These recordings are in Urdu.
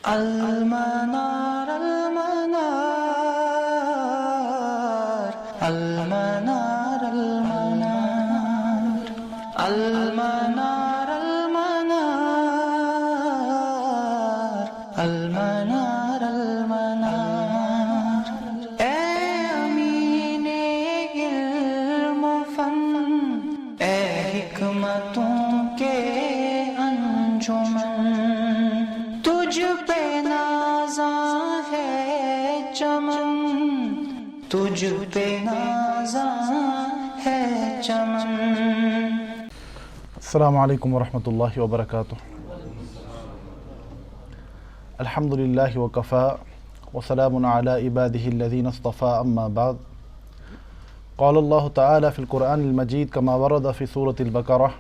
المنار المنار المنار المنار المنار المنار المنار اے امین علم و فن، اے حکمتوں کے انجمن، تجھ پہ نازاں ہے چمن، تجھ پہ نازاں ہے چمن۔ السلام علیکم ورحمۃ اللہ وبرکاتہ۔ الحمد للہ وکفیٰ وسلام علی عبادہ الذین اصطفیٰ، اما بعد، قال اللہ تعالی فی القرآن المجید کما ورد فی سورۃ البقرہ،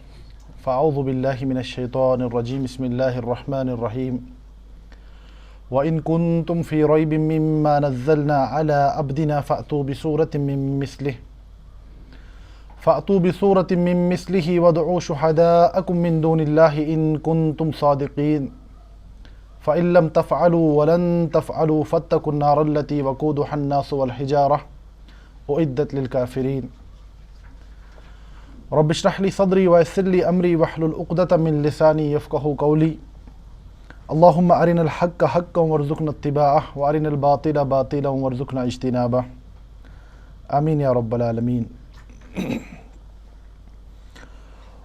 فاعوذ باللہ من الشیطان الرجیم، بسم اللہ الرحمن الرحیم۔ وَإِن كُنتُمْ فِي رَيْبٍ مِّمَّا نَزَّلْنَا عَلَىٰ عَبْدِنَا فَأْتُوا بِسُورَةٍ مِّن مِّثْلِهِ وَادْعُوا شُهَدَاءَكُم مِّن دُونِ اللَّهِ إِن كُنتُمْ صَادِقِينَ فَإِن لَّمْ تَفْعَلُوا وَلَن تَفْعَلُوا فَاتَّقُوا النَّارَ الَّتِي وَقُودُهَا النَّاسُ وَالْحِجَارَةُ أُعِدَّتْ لِلْكَافِرِينَ۔ رب اشرح لي صدري ويسر لي أمري واحلل عقدة من لساني يفقهوا قولي۔ اللهم أرنا الحق حقا وارزقنا اتباعه وأرنا الباطل باطلا وارزقنا اجتنابه، آمین یا رب العالمین۔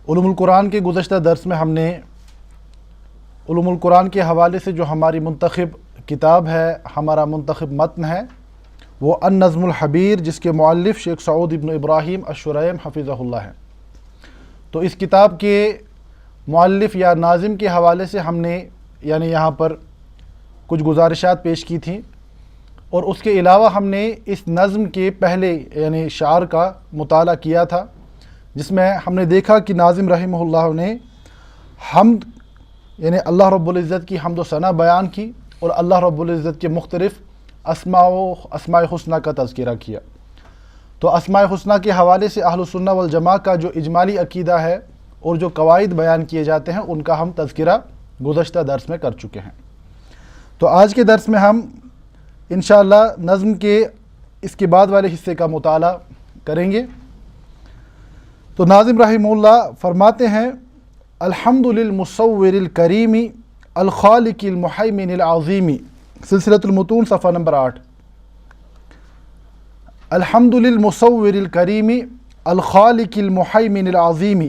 علوم القرآن کے گزشتہ درس میں ہم نے علوم القرآن کے حوالے سے جو ہماری منتخب کتاب ہے، ہمارا منتخب متن ہے، وہ النظم الحبیر، جس کے مؤلف شیخ سعود ابن ابراہیم الشریم حفظہ اللہ ہے۔ تو اس کتاب کے مؤلف یا ناظم کے حوالے سے ہم نے یہاں پر کچھ گزارشات پیش کی تھیں، اور اس کے علاوہ ہم نے اس نظم کے پہلے شعر کا مطالعہ کیا تھا، جس میں ہم نے دیکھا کہ ناظم رحمہ اللہ نے حمد اللہ رب العزت کی حمد و ثنا بیان کی، اور اللہ رب العزت کے مختلف اسماء حسنہ کا تذکرہ کیا۔ تو اسماء حسنہ کے حوالے سے اہل سنہ والجماعہ کا جو اجمالی عقیدہ ہے اور جو قواعد بیان کیے جاتے ہیں، ان کا ہم تذکرہ گزشتہ درس میں کر چکے ہیں۔ تو آج کے درس میں ہم انشاءاللہ نظم کے اس کے بعد والے حصے کا مطالعہ کریں گے۔ تو ناظم رحمہ اللہ فرماتے ہیں: الحمد للمصور الکریم الخالق المحیمن العظیم، سلسلۃ المتون صفحہ نمبر 8۔ الحمد للمصور الکریم الخالق المحیمن العظیم،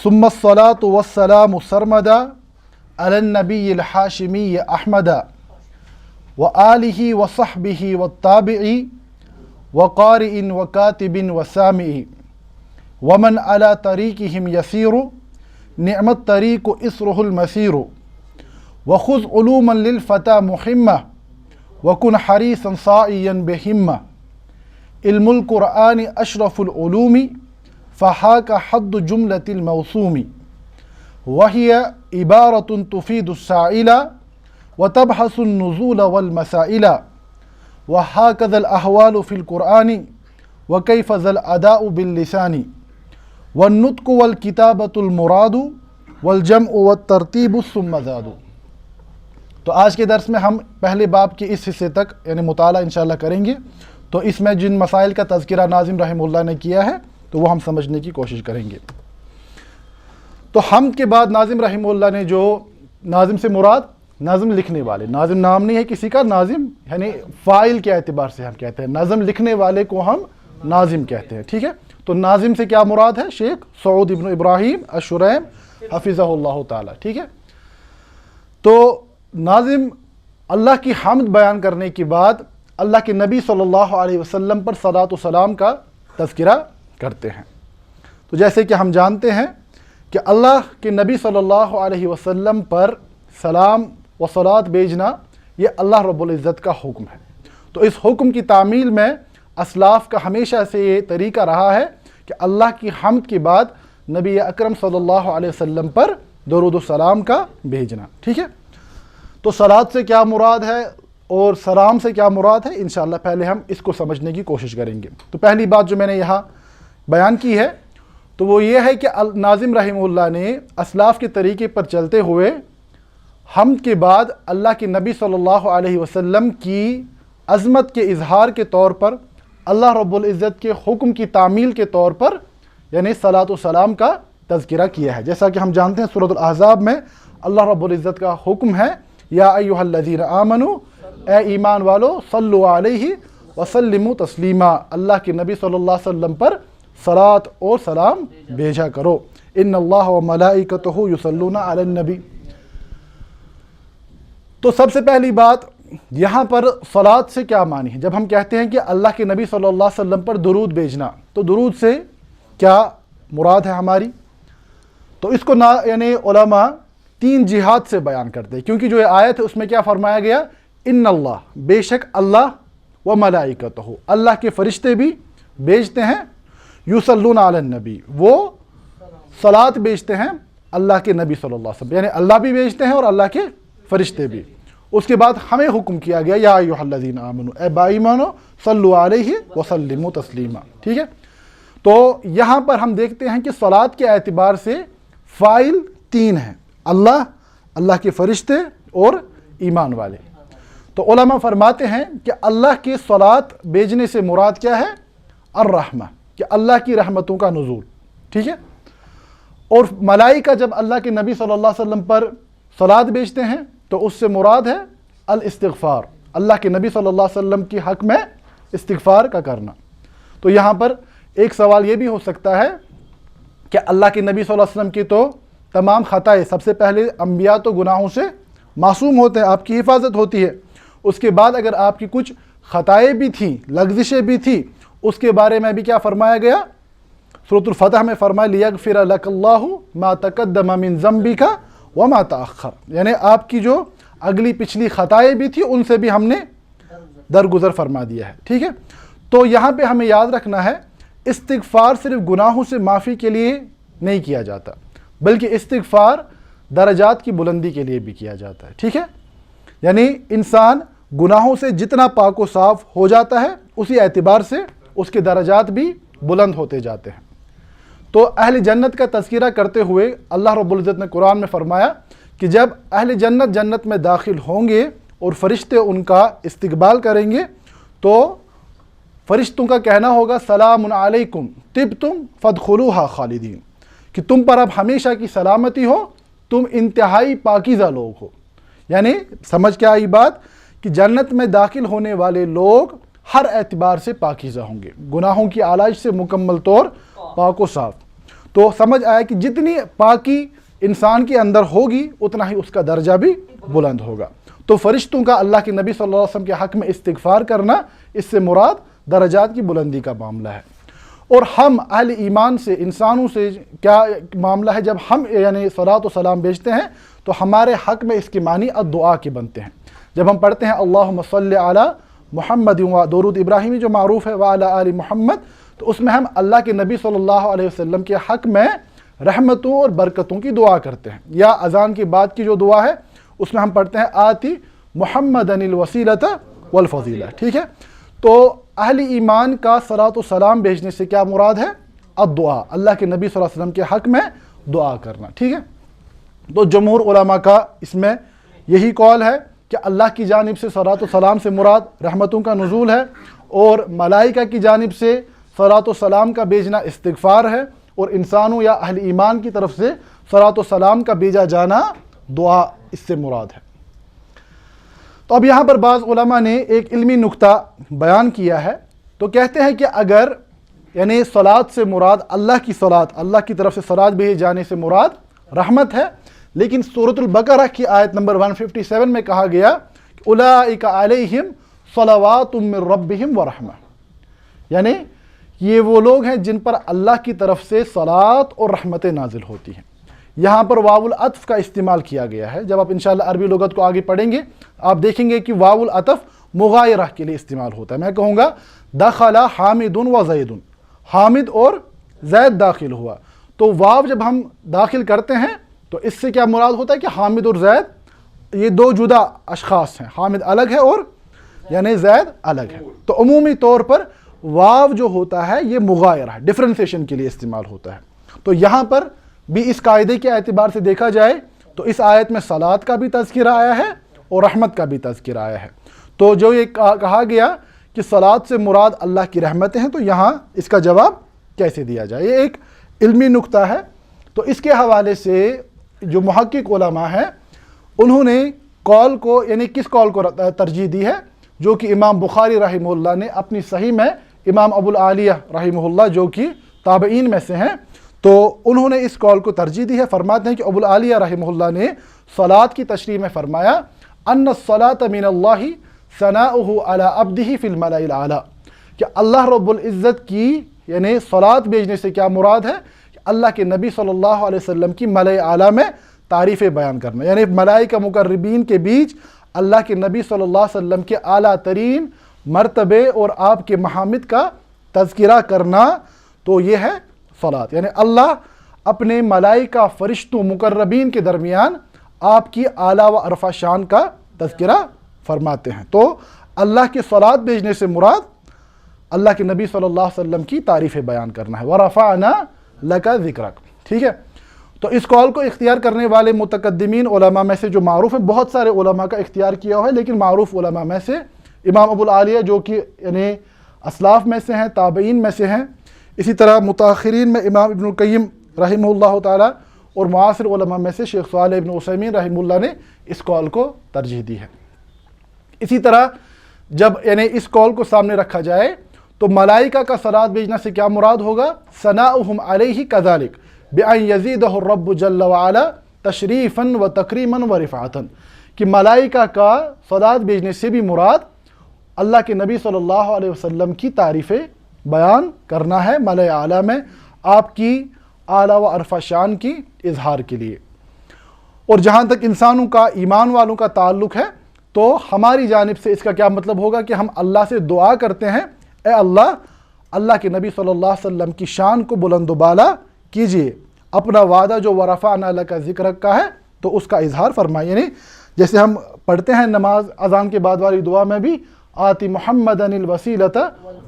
ثم الصلاة والسلام سرمدا علی النبی الحاشمی احمدا، وآلہ وصحبہ والتابعی وقارئ وکاتب وسامع، ومن علی طریقہم یسیر، نعم الطریق اسرہ المسیر، وخذ علوما للفتى محمہ، وکن حریصا ساعیا بہمہ، علم القرآن اشرف العلوم، فحاک حد جملة الموسوم، وہی عبارۃ تفید السائل، وتبحث النزول والمسائل، وهكذا الأحوال في القرآن، وكيف ذا الأداء باللسان، والنطق والكتابة المراد، والجمع والترتیب ثم زاد۔ تو آج کے درس میں ہم پہلے باب کے اس حصے تک مطالعہ انشاءاللہ کریں گے۔ تو اس میں جن مسائل کا تذکرہ ناظم رحمہ اللہ نے کیا ہے، تو وہ ہم سمجھنے کی کوشش کریں گے۔ تو حمد کے بعد ناظم رحمہ اللہ نے جو ناظم سے مراد نظم لکھنے والے، ناظم نام نہیں ہے کسی کا، ناظم فاعل کے اعتبار سے ہم کہتے ہیں، نظم لکھنے والے کو ہم ناظم کہتے ہیں، ٹھیک ہے۔ تو ناظم سے کیا مراد ہے؟ شیخ سعود ابن ابراہیم الشریم حفظہ اللہ تعالی، ٹھیک ہے۔ تو ناظم اللہ کی حمد بیان کرنے کے بعد اللہ کے نبی صلی اللہ علیہ وسلم پر صلاۃ و سلام کا تذکرہ کرتے ہیں۔ تو جیسے کہ ہم جانتے ہیں کہ اللہ کے نبی صلی اللہ علیہ وسلم پر سلام و صلات بھیجنا یہ اللہ رب العزت کا حکم ہے۔ تو اس حکم کی تعمیل میں اسلاف کا ہمیشہ سے یہ طریقہ رہا ہے کہ اللہ کی حمد کے بعد نبی اکرم صلی اللہ علیہ وسلم پر درود و سلام کا بھیجنا، ٹھیک ہے۔ تو صلات سے کیا مراد ہے اور سلام سے کیا مراد ہے، انشاءاللہ پہلے ہم اس کو سمجھنے کی کوشش کریں گے۔ تو پہلی بات جو میں نے یہاں بیان کی ہے تو وہ یہ ہے کہ ناظم رحمہ اللہ نے اسلاف کے طریقے پر چلتے ہوئے حمد کے بعد اللہ کے نبی صلی اللہ علیہ وسلم کی عظمت کے اظہار کے طور پر اللہ رب العزت کے حکم کی تعمیل کے طور پر یعنی صلاۃ و سلام کا تذکرہ کیا ہے۔ جیسا کہ ہم جانتے ہیں سورۃ الاحزاب میں اللہ رب العزت کا حکم ہے یا ایھا الذین آمنوا، اے ایمان والو، صلوا علیہ وسلموا تسلیما، اللہ کے نبی صلی اللہ علیہ وسلم پر صلاۃ اور سلام بھیجا کرو۔ ان اللہ وملائکتہ یصلون علی النبی۔ تو سب سے پہلی بات یہاں پر صلاۃ سے کیا معنی ہے؟ جب ہم کہتے ہیں کہ اللہ کے نبی صلی اللہ علیہ وسلم پر درود بھیجنا، تو درود سے کیا مراد ہے ہماری؟ تو اس کو یعنی علماء تین جہات سے بیان کرتے ہیں، کیونکہ جو یہ آیت ہے اس میں کیا فرمایا گیا؟ ان اللہ، بے شک اللہ، و ملائکتہ، اللہ کے فرشتے بھی بھیجتے ہیں، یصلون علی النبی، وہ صلاۃ بھیجتے ہیں اللہ کے نبی صلی اللہ علیہ وسلم، یعنی اللہ بھی بھیجتے ہیں اور اللہ کے فرشتے بھی۔ اس کے بعد ہمیں حکم کیا گیا یا ایھا الذین آمنوا، اے با ایمانو، صلوا علیہ وسلموا تسلیما، ٹھیک ہے؟ تو یہاں پر ہم دیکھتے ہیں کہ صلاۃ کے اعتبار سے فاعل تین ہیں، اللہ، اللہ کے فرشتے اور ایمان والے۔ تو علماء فرماتے ہیں کہ اللہ کے صلاۃ بھیجنے سے مراد کیا ہے؟ الرحمہ، کہ اللہ کی رحمتوں کا نزول، ٹھیک ہے؟ اور ملائکہ جب اللہ کے نبی صلی اللہ علیہ وسلم پر صلاۃ بھیجتے ہیں تو اس سے مراد ہے الاستغفار، اللہ کے نبی صلی اللہ علیہ وسلم کی حق میں استغفار کا کرنا۔ تو یہاں پر ایک سوال یہ بھی ہو سکتا ہے کہ اللہ کے نبی صلی اللہ علیہ وسلم کی تو تمام خطائیں، سب سے پہلے انبیاء تو گناہوں سے معصوم ہوتے ہیں، آپ کی حفاظت ہوتی ہے، اس کے بعد اگر آپ کی کچھ خطائیں بھی تھیں، لغزشیں بھی تھیں، اس کے بارے میں بھی کیا فرمایا گیا؟ سورۃ الفتح میں فرمایا لیغفر لک اللہ ما تقدم من ذنبک وما تأخر، یعنی آپ کی جو اگلی پچھلی خطائیں بھی تھیں ان سے بھی ہم نے درگزر فرما دیا ہے، ٹھیک ہے؟ تو یہاں پہ ہمیں یاد رکھنا ہے استغفار صرف گناہوں سے معافی کے لیے نہیں کیا جاتا، بلکہ استغفار درجات کی بلندی کے لیے بھی کیا جاتا ہے، ٹھیک ہے؟ یعنی انسان گناہوں سے جتنا پاک و صاف ہو جاتا ہے اسی اعتبار سے اس کے درجات بھی بلند ہوتے جاتے ہیں۔ تو اہل جنت کا تذکرہ کرتے ہوئے اللہ رب العزت نے قرآن میں فرمایا کہ جب اہل جنت جنت میں داخل ہوں گے اور فرشتے ان کا استقبال کریں گے تو فرشتوں کا کہنا ہوگا سلام علیکم طبتم فادخلوها خالدین، کہ تم پر اب ہمیشہ کی سلامتی ہو، تم انتہائی پاکیزہ لوگ ہو۔ یعنی سمجھ کے آئی بات کہ جنت میں داخل ہونے والے لوگ ہر اعتبار سے پاکیزہ ہوں گے، گناہوں کی آلائش سے مکمل طور پاک و صاف۔ تو سمجھ آیا کہ جتنی پاکی انسان کے اندر ہوگی اتنا ہی اس کا درجہ بھی بلند ہوگا۔ تو فرشتوں کا اللہ کے نبی صلی اللہ علیہ وسلم کے حق میں استغفار کرنا، اس سے مراد درجات کی بلندی کا معاملہ ہے۔ اور ہم اہل ایمان سے، انسانوں سے کیا معاملہ ہے؟ جب ہم یعنی صلاۃ و سلام بھیجتے ہیں تو ہمارے حق میں اس کے معنی الدعا کے بنتے ہیں۔ جب ہم پڑھتے ہیں اللہم صلی علی محمد، و درود ابراہیمی جو معروف ہے وعلی آل محمد، تو اس میں ہم اللہ کے نبی صلی اللہ علیہ وسلم کے حق میں رحمتوں اور برکتوں کی دعا کرتے ہیں۔ یا اذان کے بعد کی جو دعا ہے اس میں ہم پڑھتے ہیں آتی محمدن الوسیلۃ والفضیلہ، ٹھیک ہے؟ تو اہل ایمان کا صلاۃ و سلام بھیجنے سے کیا مراد ہے؟ الدعا، اللہ کے نبی صلی اللہ علیہ وسلم کے حق میں دعا کرنا، ٹھیک ہے؟ تو جمہور علماء کا اس میں یہی قول ہے کہ اللہ کی جانب سے صلاۃ و سلام سے مراد رحمتوں کا نزول ہے، اور ملائکہ کی جانب سے صلاۃ و سلام کا بھیجنا استغفار ہے، اور انسانوں یا اہل ایمان کی طرف سے صلاۃ و سلام کا بھیجا جانا دعا اس سے مراد ہے۔ تو اب یہاں پر بعض علماء نے ایک علمی نکتہ بیان کیا ہے، تو کہتے ہیں کہ اگر یعنی صلاۃ سے مراد اللہ کی صلاۃ، اللہ کی طرف سے صلاۃ بھیجے جانے سے مراد رحمت ہے، لیکن سورۃ البقرہ کی آیت نمبر 157 میں کہا گیا اولئک علیہم صلوات من ربہم ورحمہ، یعنی یہ وہ لوگ ہیں جن پر اللہ کی طرف سے صلاۃ اور رحمتیں نازل ہوتی ہیں۔ یہاں پر واو العطف کا استعمال کیا گیا ہے۔ جب آپ انشاءاللہ عربی لغت کو آگے پڑھیں گے آپ دیکھیں گے کہ واو العطف مغایرہ کے لیے استعمال ہوتا ہے۔ میں کہوں گا دخل حامد و زید، حامد اور زید داخل ہوا، تو واو جب ہم داخل کرتے ہیں تو اس سے کیا مراد ہوتا ہے کہ حامد اور زید یہ دو جدا اشخاص ہیں، حامد الگ ہے اور یعنی زید الگ ہے۔ تو عمومی طور پر واو جو ہوتا ہے یہ مغایرہ، ڈفرینسیشن کے لیے استعمال ہوتا ہے۔ تو یہاں پر بھی اس قاعدے کے اعتبار سے دیکھا جائے تو اس آیت میں صلات کا بھی تذکرہ آیا ہے اور رحمت کا بھی تذکرہ آیا ہے۔ تو جو یہ کہا گیا کہ صلات سے مراد اللہ کی رحمتیں ہیں، تو یہاں اس کا جواب کیسے دیا جائے، یہ ایک علمی نکتہ ہے۔ تو اس کے حوالے سے جو محقق علماء ہیں انہوں نے قول کو، یعنی کس قول کو ترجیح دی ہے، جو کہ امام بخاری رحمہ اللہ نے اپنی صحیح میں، امام ابو العالیہ رحمہ اللہ جو کہ تابعین میں سے ہیں، تو انہوں نے اس قول کو ترجیح دی ہے۔ فرماتے ہیں کہ ابو العالیہ رحمہ اللہ نے صلات کی تشریح میں فرمایا ان الصلاۃ من اللہ ثناؤہ علی عبدہ فی الملأ الاعلی، کہ اللہ رب العزت کی یعنی صلات بھیجنے سے کیا مراد ہے کہ اللہ کے نبی صلی اللہ علیہ وسلم کی ملأ اعلی میں تعریفیں بیان کرنا، یعنی ملائکہ مقربین کے بیچ اللہ کے نبی صلی اللہ علیہ وسلم کے اعلیٰ ترین مرتبے اور آپ کے محامد کا تذکرہ کرنا، تو یہ ہے صلات۔ یعنی اللہ اپنے ملائکہ فرشتوں مقربین کے درمیان آپ کی اعلیٰ و ارفع شان کا تذکرہ فرماتے ہیں۔ تو اللہ کی صلات بھیجنے سے مراد اللہ کے نبی صلی اللہ علیہ وسلم کی تعریفیں بیان کرنا ہے۔ وَرَفَعْنَا لَكَ ذِكْرَكَ، ٹھیک ہے۔ تو اس قول کو اختیار کرنے والے متقدمین علماء میں سے جو معروف ہیں، بہت سارے علماء کا اختیار کیا ہوا ہے، لیکن معروف علماء میں سے امام ابو العالیہ جو کہ یعنی اسلاف میں سے ہیں، تابعین میں سے ہیں، اسی طرح متاخرین میں امام ابن القیم رحمہ اللہ تعالی اور معاصر علماء میں سے شیخ صالح ابن عثیمین رحمہ اللہ نے اس قول کو ترجیح دی ہے۔ اسی طرح جب یعنی اس قول کو سامنے رکھا جائے تو ملائکہ کا صلات بھیجنا سے کیا مراد ہوگا؟ ثناؤہم علیہ کذالک بأن یزیدہ الرب جل وعلا تشریفا و تکریما و رفعتا، کہ ملائکہ کا صلات بھیجنے سے بھی مراد اللہ کے نبی صلی اللہ علیہ وسلم کی تعریفیں بیان کرنا ہے ملأ اعلیٰ میں، آپ کی اعلیٰ و ارفع شان کی اظہار کے لیے۔ اور جہاں تک انسانوں کا، ایمان والوں کا تعلق ہے، تو ہماری جانب سے اس کا کیا مطلب ہوگا کہ ہم اللہ سے دعا کرتے ہیں، اے اللہ، اللہ کے نبی صلی اللہ علیہ وسلم کی شان کو بلند و بالا کیجئے، اپنا وعدہ جو وَرَفَعْنَا لَكَ ذِكْرَكَ کا ہے تو اس کا اظہار فرمائیں۔ یعنی جیسے ہم پڑھتے ہیں نماز اذان کے بعد والی دعا میں بھی آتی محمدًا الوسیلۃ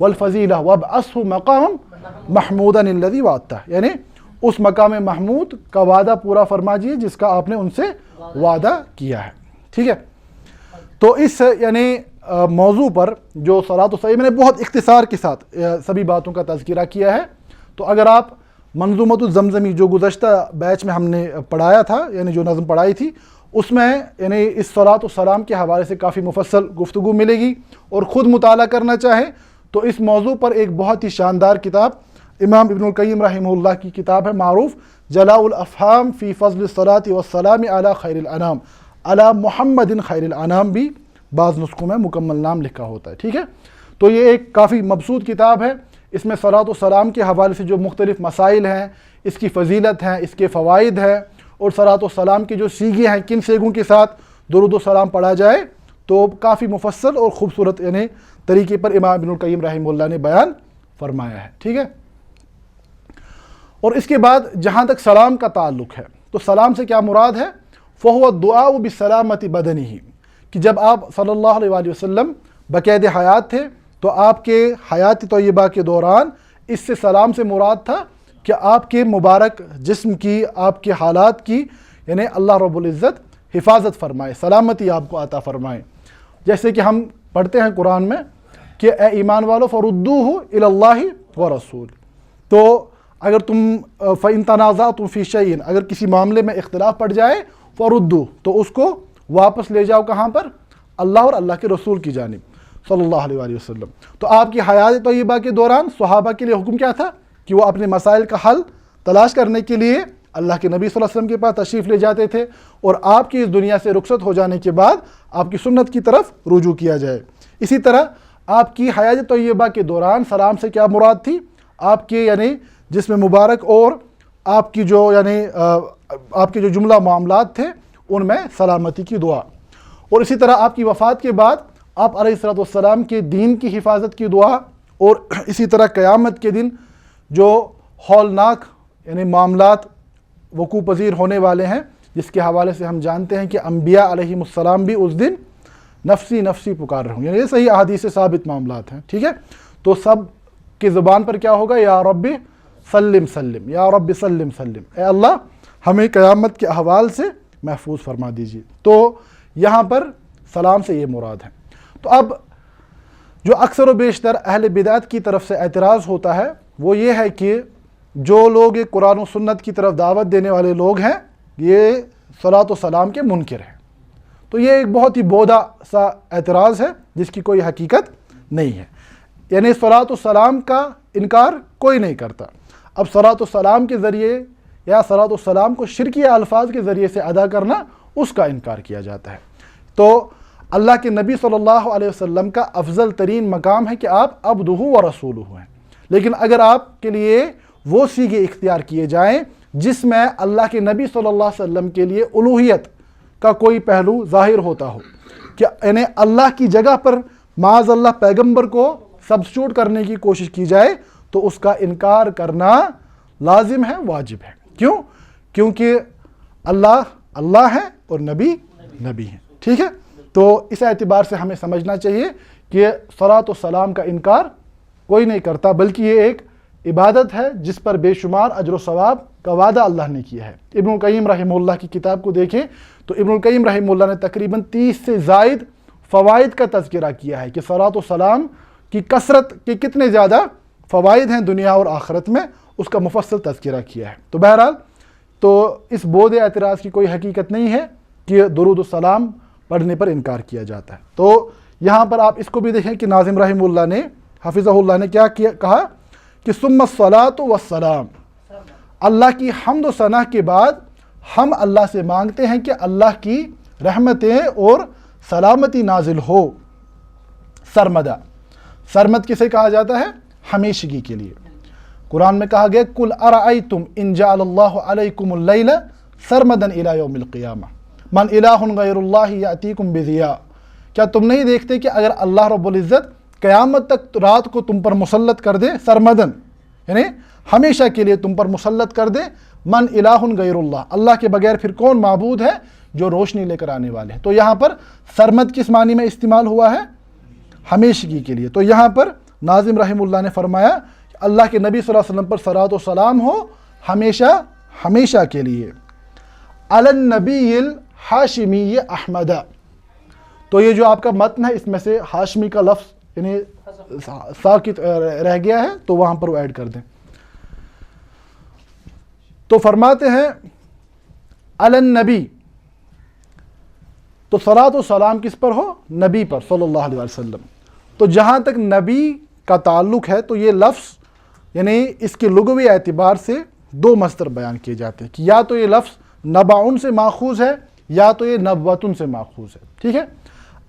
والفضیلہ وابعثہ مقاما محمودا الذی وعدتہ، یعنی اس مقام محمود کا وعدہ پورا فرما دیجیے جس کا آپ نے ان سے وعدہ کیا ہے، ٹھیک ہے۔ تو اس یعنی موضوع پر جو صلاۃ و سلام، میں نے بہت اختصار کے ساتھ سبھی باتوں کا تذکرہ کیا ہے، تو اگر آپ منظومۃ الزمزمی جو گزشتہ بیچ میں ہم نے پڑھایا تھا، یعنی جو نظم پڑھائی تھی، اس میں یعنی اس صلاۃ و سلام کے حوالے سے کافی مفصل گفتگو ملے گی، اور خود مطالعہ کرنا چاہیں تو اس موضوع پر ایک بہت ہی شاندار کتاب امام ابن القیم رحمہ اللہ کی کتاب ہے معروف جلاء الافہام فی فضل الصلاۃ والسلام علی خیر الانام، علی محمد خیر الانام بھی بعض نسخوں میں مکمل نام لکھا ہوتا ہے، ٹھیک ہے۔ تو یہ ایک کافی مبسوط کتاب ہے، اس میں صلاۃ و سلام کے حوالے سے جو مختلف مسائل ہیں، اس کی فضیلت ہیں، اس کے فوائد ہیں، اور صلاۃ و سلام کی جو سیگے ہیں، کن سیگوں کے ساتھ درود و سلام پڑھا جائے، تو کافی مفصل اور خوبصورت یعنی طریقے پر امام ابن القیم رحمہ اللہ نے بیان فرمایا ہے، ٹھیک ہے۔ اور اس کے بعد جہاں تک سلام کا تعلق ہے، تو سلام سے کیا مراد ہے؟ فَهُوَ الدُّعَاءُ بِالسَّلَامَةِ بَدَنِهِ، کہ جب آپ صلی اللہ علیہ وآلہ وسلم بقید حیات تھے تو آپ کے حیات طیبہ کے دوران اس سے سلام سے مراد تھا کہ آپ کے مبارک جسم کی، آپ کے حالات کی یعنی اللہ رب العزت حفاظت فرمائے، سلامتی آپ کو عطا فرمائے۔ جیسے کہ ہم پڑھتے ہیں قرآن میں کہ اے ایمان والو فردوہ الی اللہ ورسول، تو اگر تم فإن تنازعتم فی شیء، اگر کسی معاملے میں اختلاف پڑ جائے، فردوہ، تو اس کو واپس لے جاؤ کہاں پر؟ اللہ اور اللہ کے رسول کی جانب صلی اللہ علیہ وآلہ وسلم۔ تو آپ کی حیات طیبہ کے دوران صحابہ کے لیے حکم کیا تھا کہ وہ اپنے مسائل کا حل تلاش کرنے کے لیے اللہ کے نبی صلی اللہ علیہ وسلم کے پاس تشریف لے جاتے تھے، اور آپ کی اس دنیا سے رخصت ہو جانے کے بعد آپ کی سنت کی طرف رجوع کیا جائے۔ اسی طرح آپ کی حیات طیبہ کے دوران سلام سے کیا مراد تھی؟ آپ کے یعنی جسم مبارک اور آپ کی جو یعنی آپ کے جو جملہ معاملات تھے ان میں سلامتی کی دعا، اور اسی طرح آپ کی وفات کے بعد آپ علیہ الصلوۃ والسلام کے دین کی حفاظت کی دعا، اور اسی طرح قیامت کے دن جو ہولناک یعنی معاملات وقوع پذیر ہونے والے ہیں، جس کے حوالے سے ہم جانتے ہیں کہ انبیاء علیہم السلام بھی اس دن نفسی نفسی پکار رہے ہوں، یعنی یہ صحیح احادیث سے ثابت معاملات ہیں، ٹھیک ہے۔ تو سب کی زبان پر کیا ہوگا؟ یا رب سلم سلم، یا رب سلم سلم، اے اللہ ہمیں قیامت کے احوال سے محفوظ فرما دیجیے۔ تو یہاں پر سلام سے یہ مراد ہے۔ تو اب جو اکثر و بیشتر اہل بدعت کی طرف سے اعتراض ہوتا ہے وہ یہ ہے کہ جو لوگ قرآن و سنت کی طرف دعوت دینے والے لوگ ہیں یہ صلاۃ و سلام کے منکر ہیں۔ تو یہ ایک بہت ہی بودا سا اعتراض ہے جس کی کوئی حقیقت نہیں ہے، یعنی صلاۃ و سلام کا انکار کوئی نہیں کرتا۔ اب صلاۃ و سلام کے ذریعے یا صلاۃ و سلام کو شرکی الفاظ کے ذریعے سے ادا کرنا اس کا انکار کیا جاتا ہے۔ تو اللہ کے نبی صلی اللہ علیہ وسلم کا افضل ترین مقام ہے کہ آپ عبدہ و رسولہ ہیں، لیکن اگر آپ کے لیے وہ صیغے اختیار کیے جائیں جس میں اللہ کے نبی صلی اللہ علیہ وسلم کے لیے الوہیت کا کوئی پہلو ظاہر ہوتا ہو کہ یعنی اللہ کی جگہ پر معاذ اللہ پیغمبر کو سبسٹیوٹ کرنے کی کوشش کی جائے تو اس کا انکار کرنا لازم ہے، واجب ہے۔ کیوں؟ کیونکہ اللہ اللہ ہے اور نبی نبی ہیں، ٹھیک ہے؟ تو اس اعتبار سے ہمیں سمجھنا چاہیے کہ صلاۃ و سلام کا انکار کوئی نہیں کرتا، بلکہ یہ ایک عبادت ہے جس پر بے شمار اجر و ثواب کا وعدہ اللہ نے کیا ہے۔ ابن القیم رحمہ اللہ کی کتاب کو دیکھیں تو ابن القیم رحمہ اللہ نے تقریباً 30 سے زائد فوائد کا تذکرہ کیا ہے کہ صلاۃ و سلام کی کثرت کے کتنے زیادہ فوائد ہیں دنیا اور آخرت میں، اس کا مفصل تذکرہ کیا ہے۔ تو بہرحال تو اس بود اعتراض کی کوئی حقیقت نہیں ہے کہ درود السلام پڑھنے پر انکار کیا جاتا ہے۔ تو یہاں پر آپ اس کو بھی دیکھیں کہ ناظم رحمہ اللہ نے حفظہ اللہ نے کیا کہا کہ ثم الصلاۃ والسلام، اللہ کی حمد و ثنا کے بعد ہم اللہ سے مانگتے ہیں کہ اللہ کی رحمتیں اور سلامتی نازل ہو۔ سرمدہ، سرمد کسے کہا جاتا ہے؟ ہمیشگی کے لیے۔ قرآن میں کہا گیا قل ارأیتم ان جعل اللہ علیکم اللیل سرمدا الی یوم القیامہ من الہ غیر اللہ یأتیکم بضیاء، کیا تم نہیں دیکھتے کہ اگر اللہ رب العزت قیامت تک رات کو تم پر مسلط کر دے، سرمدن یعنی ہمیشہ کے لیے تم پر مسلط کر دے، من الہ غیر اللہ، اللہ کے بغیر پھر کون معبود ہے جو روشنی لے کر آنے والے ہیں۔ تو یہاں پر سرمد کس معنی میں استعمال ہوا ہے؟ ہمیشگی کے لیے۔ تو یہاں پر ناظم رحمہ اللہ نے فرمایا کہ اللہ کے نبی صلی اللہ علیہ وسلم پر صلاۃ و سلام ہو ہمیشہ ہمیشہ کے لیے۔ علی النبی الحاشمی احمد، تو یہ جو آپ کا متن ہے اس میں سے ہاشمی کا لفظ یعنی ساکت رہ گیا ہے تو وہاں پر وہ ایڈ کر دیں۔ تو فرماتے ہیں علی النبی، تو صلاۃ و سلام کس پر ہو؟ نبی پر صلی اللہ علیہ وسلم۔ تو جہاں تک نبی کا تعلق ہے تو یہ لفظ یعنی اس کے لغوی اعتبار سے دو مصدر بیان کیے جاتے ہیں کہ یا تو یہ لفظ نبعن سے ماخوذ ہے یا تو یہ نبوتن سے ماخوذ ہے، ٹھیک ہے؟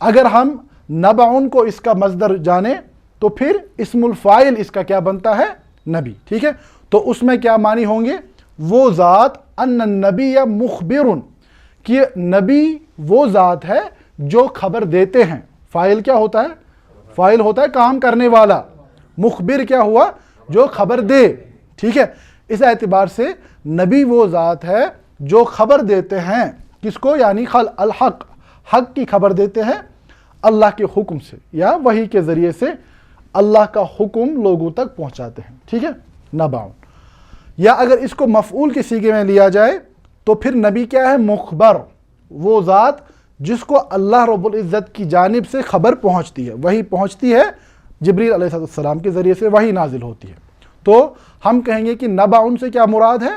اگر ہم نبعن کو اس کا مصدر جانیں تو پھر اسم الفاعل اس کا کیا بنتا ہے؟ نبی، ٹھیک ہے؟ تو اس میں کیا معنی ہوں گے؟ وہ ذات ان النبی مخبر، کہ نبی وہ ذات ہے جو خبر دیتے ہیں۔ فاعل کیا ہوتا ہے؟ فاعل ہوتا ہے کام کرنے والا، مخبر کیا ہوا؟ جو خبر دے، ٹھیک ہے؟ اس اعتبار سے نبی وہ ذات ہے جو خبر دیتے ہیں، کس کو؟ یعنی الحق، حق کی خبر دیتے ہیں اللہ کے حکم سے یا وحی کے ذریعے سے اللہ کا حکم لوگوں تک پہنچاتے ہیں، ٹھیک ہے؟ نبعن۔ یا اگر اس کو مفعول کے صیغے میں لیا جائے تو پھر نبی کیا ہے؟ مخبر، وہ ذات جس کو اللہ رب العزت کی جانب سے خبر پہنچتی ہے، وحی پہنچتی ہے، جبریل علیہ السلام کے ذریعے سے وحی نازل ہوتی ہے۔ تو ہم کہیں گے کہ نبعن سے کیا مراد ہے؟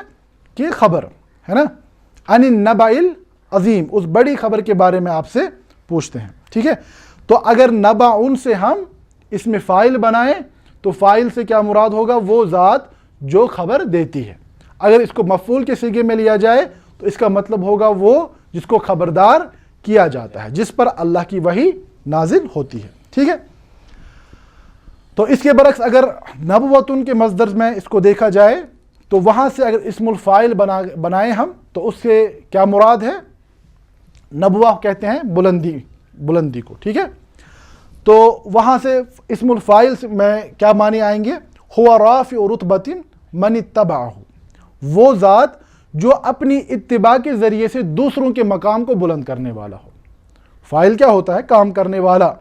کہ خبر ہے نا، عن النبع العظیم، اس بڑی خبر کے بارے میں آپ سے پوچھتے ہیں، ٹھیک ہے؟ تو اگر نبعن سے ہم اس میں فاعل بنائیں تو فاعل سے کیا مراد ہوگا؟ وہ ذات جو خبر دیتی ہے۔ اگر اس کو مفعول کے صیغے میں لیا جائے تو اس کا مطلب ہوگا وہ جس کو خبردار کیا جاتا ہے، جس پر اللہ کی وحی نازل ہوتی ہے، ٹھیک ہے؟ تو اس کے برعکس اگر نبوتن کے مصدر میں اس کو دیکھا جائے تو وہاں سے اگر اسم الفاعل بنائیں ہم تو اس سے کیا مراد ہے؟ نبوہ کہتے ہیں بلندی کو، ٹھیک ہے؟ تو وہاں سے اسم الفاعل میں کیا معنی آئیں گے؟ ہوا رافع رتبۃ من اتبعہ، وہ ذات جو اپنی اتباع کے ذریعے سے دوسروں کے مقام کو بلند کرنے والا ہو۔ فاعل کیا ہوتا ہے؟ کام کرنے والا،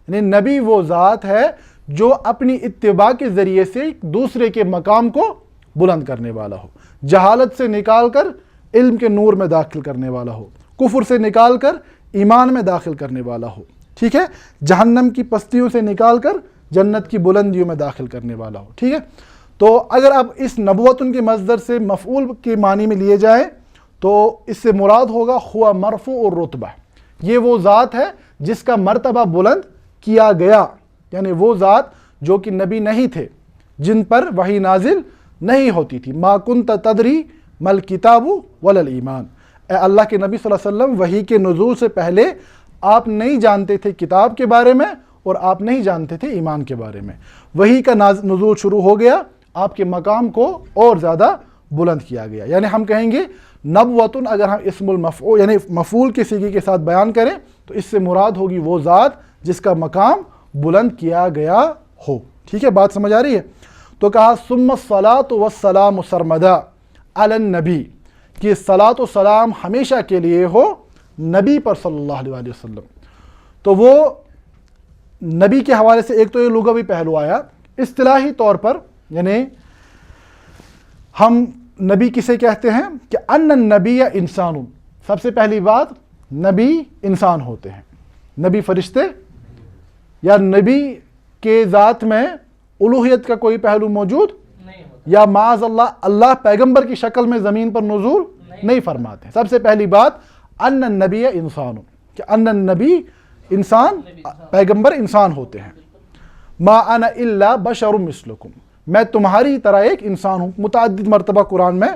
یعنی نبی وہ ذات ہے جو اپنی اتباع کے ذریعے سے دوسرے کے مقام کو بلند کرنے والا ہو، جہالت سے نکال کر علم کے نور میں داخل کرنے والا ہو، کفر سے نکال کر ایمان میں داخل کرنے والا ہو، ٹھیک ہے، جہنم کی پستیوں سے نکال کر جنت کی بلندیوں میں داخل کرنے والا ہو، ٹھیک ہے۔ تو اگر اب اس نبوتن کے مصدر سے مفعول کے معنی میں لیے جائیں تو اس سے مراد ہوگا ہوا مرفوع الرتبہ، یہ وہ ذات ہے جس کا مرتبہ بلند کیا گیا، یعنی وہ ذات جو کہ نبی نہیں تھے، جن پر وحی نازل نہیں ہوتی تھی۔ ما کنت تدری مل کتاب ولا الایمان، اے اللہ کے نبی صلی اللہ علیہ وسلم، وحی کے نزول سے پہلے آپ نہیں جانتے تھے کتاب کے بارے میں اور آپ نہیں جانتے تھے ایمان کے بارے میں۔ وحی کا نزول شروع ہو گیا، آپ کے مقام کو اور زیادہ بلند کیا گیا، یعنی ہم کہیں گے نبوتن اگر ہم اسم المفعول یعنی مفعول کے صیغے کے ساتھ بیان کریں تو اس سے مراد ہوگی وہ ذات جس کا مقام بلند کیا گیا ہو، ٹھیک ہے، بات سمجھ آ رہی ہے؟ تو کہا ثم الصلاۃ والسلام سرمدا علی النبی، کہ صلاۃ و سلام ہمیشہ کے لیے ہو نبی پر صلی اللہ علیہ وآلہ وسلم۔ تو وہ نبی کے حوالے سے ایک تو یہ لغوی پہلو آیا، اصطلاحی طور پر یعنی ہم نبی کسے کہتے ہیں کہ ان النبی انسان، سب سے پہلی بات نبی انسان ہوتے ہیں، نبی فرشتے یا نبی کے ذات میں الوہیت کا کوئی پہلو موجود یا معاذ اللہ اللہ پیغمبر کی شکل میں زمین پر نزول نہیں فرماتے۔ سب سے پہلی بات ان النبی انسان، کہ ان النبی انسان، پیغمبر انسان ہوتے ہیں۔ ما انا الا بشر مثلکم، میں تمہاری طرح ایک انسان ہوں، متعدد مرتبہ قرآن میں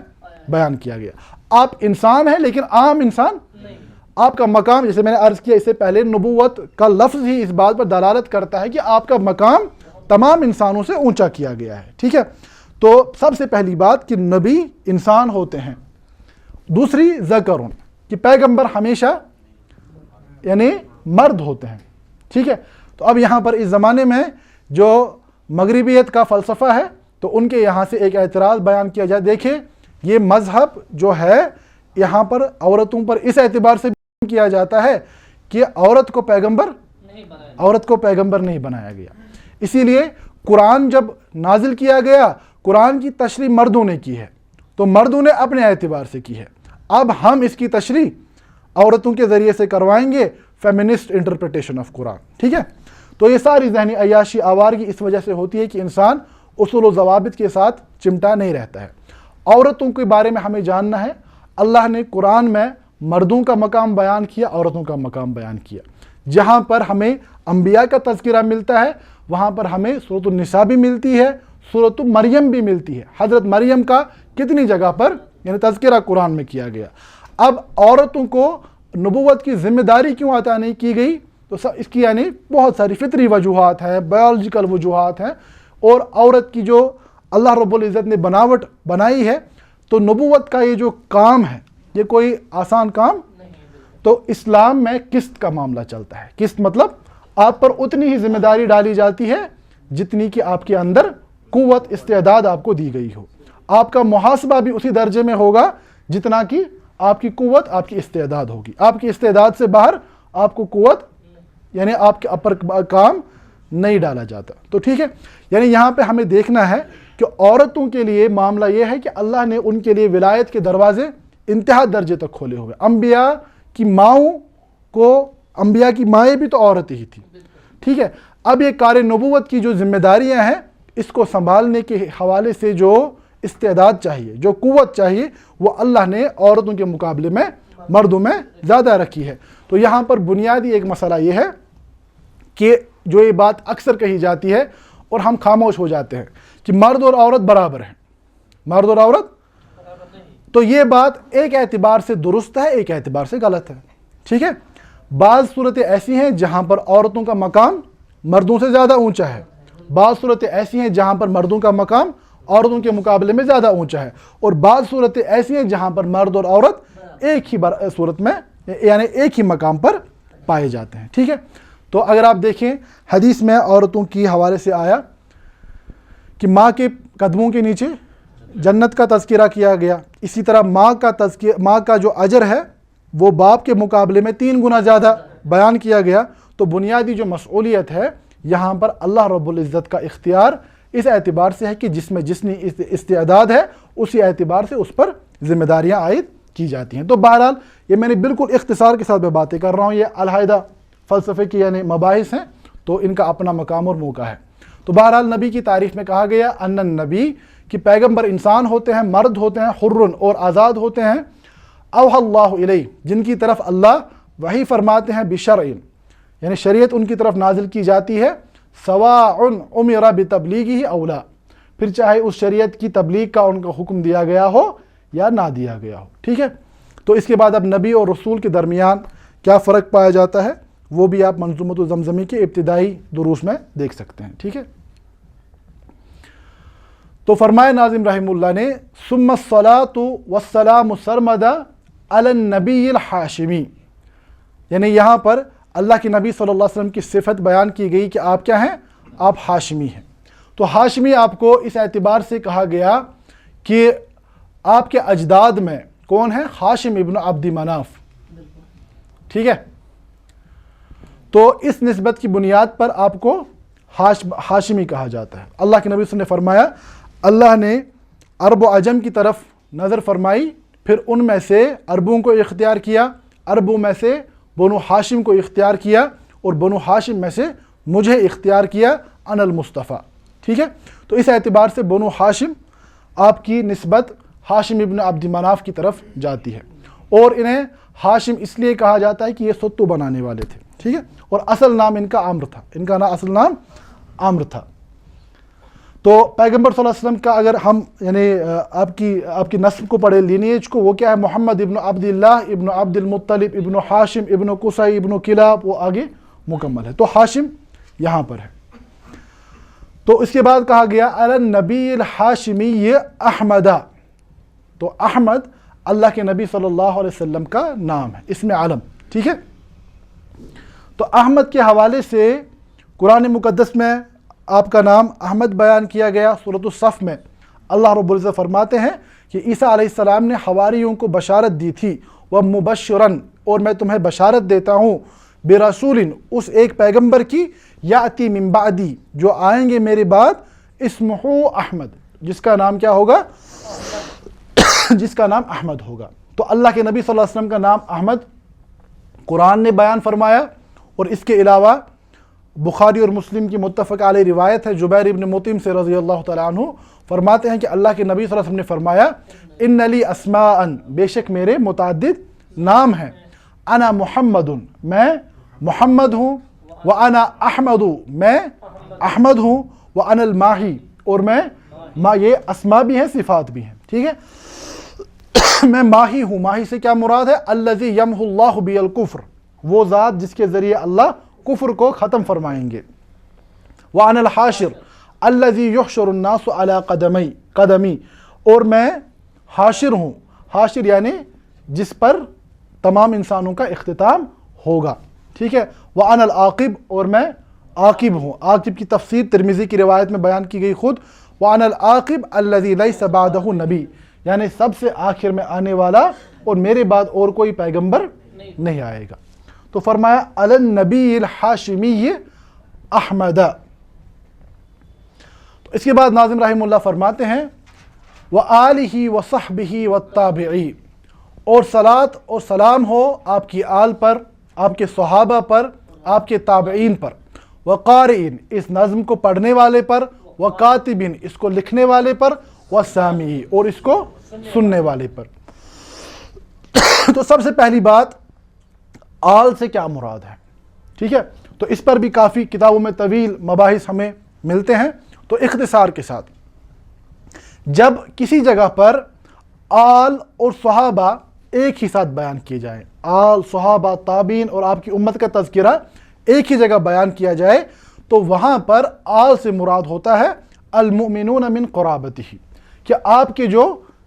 بیان کیا گیا۔ آپ انسان ہیں لیکن عام انسان نہیں، آپ کا مقام، جیسے میں نے عرض کیا اس سے پہلے، نبوت کا لفظ ہی اس بات پر دلالت کرتا ہے کہ آپ کا مقام تمام انسانوں سے اونچا کیا گیا ہے، ٹھیک ہے۔ تو سب سے پہلی بات کہ نبی انسان ہوتے ہیں۔ دوسری ذکرون، کہ پیغمبر ہمیشہ یعنی مرد ہوتے ہیں، ٹھیک ہے۔ تو اب یہاں پر اس زمانے میں جو مغربیت کا فلسفہ ہے تو ان کے یہاں سے ایک اعتراض بیان کیا جائے، دیکھیں یہ مذہب جو ہے یہاں پر عورتوں پر اس اعتبار سے کیا جاتا ہے کہ عورت کو پیغمبر نہیں بنایا گیا، اسی لیے قرآن جب نازل کیا گیا قرآن کی تشریح مردوں نے کی ہے تو مردوں نے اپنے اعتبار سے کی ہے، اب ہم اس کی تشریح عورتوں کے ذریعے سے کروائیں گے، فیمنسٹ انٹرپریٹیشن آف قرآن، ٹھیک ہے۔ تو یہ ساری ذہنی عیاشی آوارگی اس وجہ سے ہوتی ہے کہ انسان اصول و ضوابط کے ساتھ چمٹا نہیں رہتا ہے۔ عورتوں کے بارے میں ہمیں جاننا ہے، اللہ نے قرآن میں مردوں کا مقام بیان کیا، عورتوں کا مقام بیان کیا۔ جہاں پر ہمیں انبیاء کا تذکرہ ملتا ہے وہاں پر ہمیں سورۃ النساء بھی ملتی ہے، سورۃ مریم بھی ملتی ہے۔ حضرت مریم کا کتنی جگہ پر یعنی تذکرہ قرآن میں کیا گیا۔ اب عورتوں کو نبوت کی ذمہ داری کیوں عطا نہیں کی گئی؟ تو اس کی یعنی بہت ساری فطری وجوہات ہیں، بایولوجیکل وجوہات ہیں، اور عورت کی جو اللہ رب العزت نے بناوٹ بنائی ہے، تو نبوت کا یہ جو کام ہے یہ کوئی آسان کام نہیں۔ تو اسلام میں قسط کا معاملہ چلتا ہے، قسط مطلب آپ پر اتنی ہی ذمہ داری ڈالی جاتی ہے جتنی کہ آپ کے اندر قوت استعداد آپ کو دی گئی ہو، آپ کا محاسبہ بھی اسی درجے میں ہوگا جتنا کہ آپ کی قوت آپ کی استعداد ہوگی، آپ کی استعداد سے باہر آپ کو قوت یعنی آپ کے اپر کام نہیں ڈالا جاتا۔ تو ٹھیک ہے، یعنی یہاں پہ ہمیں دیکھنا ہے کہ عورتوں کے لیے معاملہ یہ ہے کہ اللہ نے ان کے لیے ولایت کے دروازے انتہا درجے تک کھولے ہوئے۔ انبیاء کی مائیں بھی تو عورت ہی تھی، ٹھیک ہے۔ اب یہ کار نبوت کی جو ذمہ داریاں ہیں اس کو سنبھالنے کے حوالے سے جو استعداد چاہیے، جو قوت چاہیے، وہ اللہ نے عورتوں کے مقابلے میں مردوں میں زیادہ رکھی ہے۔ تو یہاں پر بنیادی ایک مسئلہ یہ ہے کہ جو یہ بات اکثر کہی جاتی ہے اور ہم خاموش ہو جاتے ہیں کہ مرد اور عورت برابر ہیں، مرد اور عورت، تو یہ بات ایک اعتبار سے درست ہے، ایک اعتبار سے غلط ہے، ٹھیک ہے۔ بعض صورتیں ایسی ہیں جہاں پر عورتوں کا مقام مردوں سے زیادہ اونچا ہے، بعض صورتیں ایسی ہیں جہاں پر مردوں کا مقام عورتوں کے مقابلے میں زیادہ اونچا ہے، اور بعض صورتیں ایسی ہیں جہاں پر مرد اور عورت ایک ہی صورت میں یعنی ایک ہی مقام پر پائے جاتے ہیں، ٹھیک ہے۔ تو اگر آپ دیکھیں حدیث میں عورتوں کی حوالے سے آیا کہ ماں کے قدموں کے نیچے جنت کا تذکرہ کیا گیا، اسی طرح ماں کا جو اجر ہے وہ باپ کے مقابلے میں 3 گنا زیادہ بیان کیا گیا۔ تو بنیادی جو مسئولیت ہے یہاں پر اللہ رب العزت کا اختیار اس اعتبار سے ہے کہ جس میں جتنی استعداد ہے اسی اعتبار سے اس پر ذمہ داریاں عائد کی جاتی ہیں۔ تو بہرحال یہ میں نے بالکل اختصار کے ساتھ میں باتیں کر رہا ہوں، یہ علیحدہ فلسفے کی یعنی مباحث ہیں، تو ان کا اپنا مقام اور موقع ہے۔ تو بہرحال نبی کی تعریف میں کہا گیا ان النبی کہ پیغمبر انسان ہوتے ہیں، مرد ہوتے ہیں، حر اور آزاد ہوتے ہیں، اوحى اللہ علیہ جن کی طرف اللہ وحی فرماتے ہیں، بشرع یعنی شریعت ان کی طرف نازل کی جاتی ہے، سواء امر بتبلیغہ او لا پھر چاہے اس شریعت کی تبلیغ کا ان کو حکم دیا گیا ہو یا نہ دیا گیا ہو، ٹھیک ہے۔ تو اس کے بعد اب نبی اور رسول کے درمیان کیا فرق پایا جاتا ہے وہ بھی آپ منظومۃ الزمزمی کے ابتدائی دروس میں دیکھ سکتے ہیں، ٹھیک ہے۔ تو فرمائے ناظم رحمہ اللہ نے ثم الصلاۃ والسلام سرمدا علی النبی الحاشمی، یعنی یہاں پر اللہ کے نبی صلی اللہ علیہ وسلم کی صفت بیان کی گئی کہ آپ کیا ہیں، آپ ہاشمی ہیں۔ تو ہاشمی آپ کو اس اعتبار سے کہا گیا کہ آپ کے اجداد میں کون ہیں، ہاشم ابن عبد مناف، ٹھیک ہے۔ تو اس نسبت کی بنیاد پر آپ کو ہاشمی کہا جاتا ہے۔ اللہ کے نبی صلی اللہ علیہ وسلم نے فرمایا اللہ نے عرب و عجم کی طرف نظر فرمائی، پھر ان میں سے عربوں کو اختیار کیا، عربوں میں سے بنو ہاشم کو اختیار کیا، اور بنو ہاشم میں سے مجھے اختیار کیا انا المصطفیٰ، ٹھیک ہے۔ تو اس اعتبار سے بنو ہاشم آپ کی نسبت ہاشم ابن عبد مناف کی طرف جاتی ہے، اور انہیں ہاشم اس لیے کہا جاتا ہے کہ یہ ستو بنانے والے تھے، ٹھیک ہے، اور اصل نام ان کا عمرو تھا، ان کا اصل نام عمرو تھا۔ تو پیغمبر صلی اللہ علیہ وسلم کا اگر ہم یعنی آپ کی نسب کو پڑھے، لینیج کو، وہ کیا ہے، محمد ابن عبد اللہ ابن عبد المطلب ابن ہاشم ابن قصی ابن کلاب، وہ آگے مکمل ہے۔ تو ہاشم یہاں پر ہے۔ تو اس کے بعد کہا گیا علی النبی الحاشمی احمدہ، تو احمد اللہ کے نبی صلی اللہ علیہ وسلم کا نام ہے، اسم علم، ٹھیک ہے۔ تو احمد کے حوالے سے قرآن مقدس میں آپ کا نام احمد بیان کیا گیا۔ سورۃ الصف میں اللہ رب العزت فرماتے ہیں کہ عیسیٰ علیہ السلام نے حواریوں کو بشارت دی تھی، وَمُبَشِّرًا اور میں تمہیں بشارت دیتا ہوں، برسول اس ایک پیغمبر کی، یاتی من بعدی جو آئیں گے میرے بعد، اسمہ احمد جس کا نام کیا ہوگا، جس کا نام احمد ہوگا۔ تو اللہ کے نبی صلی اللہ علیہ وسلم کا نام احمد قرآن نے بیان فرمایا، اور اس کے علاوہ بخاری اور مسلم کی متفق علیہ روایت ہے جبیر ابن مطعم سے رضی اللہ تعالیٰ عنہ فرماتے ہیں کہ اللہ کے نبی صلی اللہ علیہ وسلم نے فرمایا ان لی اسماء بے شک میرے متعدد نام ہیں، انا محمد میں محمد ہوں، وانا احمد میں احمد ہوں، وانا الماہی اور میں یہ اسماء بھی ہیں صفات بھی ہیں، ٹھیک ہے۔ میں ماہی ہوں، ماہی سے کیا مراد ہے، الذی یمحو اللہ بی الکفر وہ ذات جس کے ذریعے اللہ کفر کو ختم فرمائیں گے، وَأَنَا الْحَاشِرُ الَّذِي يُحْشَرُ النَّاسُ عَلَىٰ قَدَمِي اور میں حاشر ہوں، حاشر یعنی جس پر تمام انسانوں کا اختتام ہوگا، ٹھیک ہے۔ وَأَنَا الْعَاقِبُ اور میں عاقب ہوں، عاقب کی تفسیر ترمذی کی روایت میں بیان کی گئی خود، وَأَنَا الْعَاقِبُ الَّذِي لَيْسَ بَعْدَهُ نبی یعنی سب سے آخر میں آنے والا، اور میرے بعد اور کوئی پیغمبر نہیں آئے گا۔ تو فرمایا علی النبی الحاشمی احمد۔ تو اس کے بعد ناظم رحمہ اللہ فرماتے ہیں وآلہ وصحبہ والتابعی اور صلاۃ اور سلام ہو آپ کی آل پر، آپ کے صحابہ پر، آپ کے تابعین پر، وقارئین اس نظم کو پڑھنے والے پر، وکاتبین اس کو لکھنے والے پر، وسامعی اور اس کو سننے والے پر۔ تو سب سے پہلی بات آل سے کیا مراد ہے، ٹھیک ہے۔ تو اس پر بھی کافی کتابوں میں طویل مباحث ہمیں ملتے ہیں۔ تو اختصار کے ساتھ جب کسی جگہ پر آل اور صحابہ ایک ہی ساتھ بیان کیے جائیں، آل، صحابہ، تابعین اور آپ کی امت کا تذکرہ ایک ہی جگہ بیان کیا جائے، تو وہاں پر آل سے مراد ہوتا ہے المؤمنون من قرابتہ کہ آپ کے جو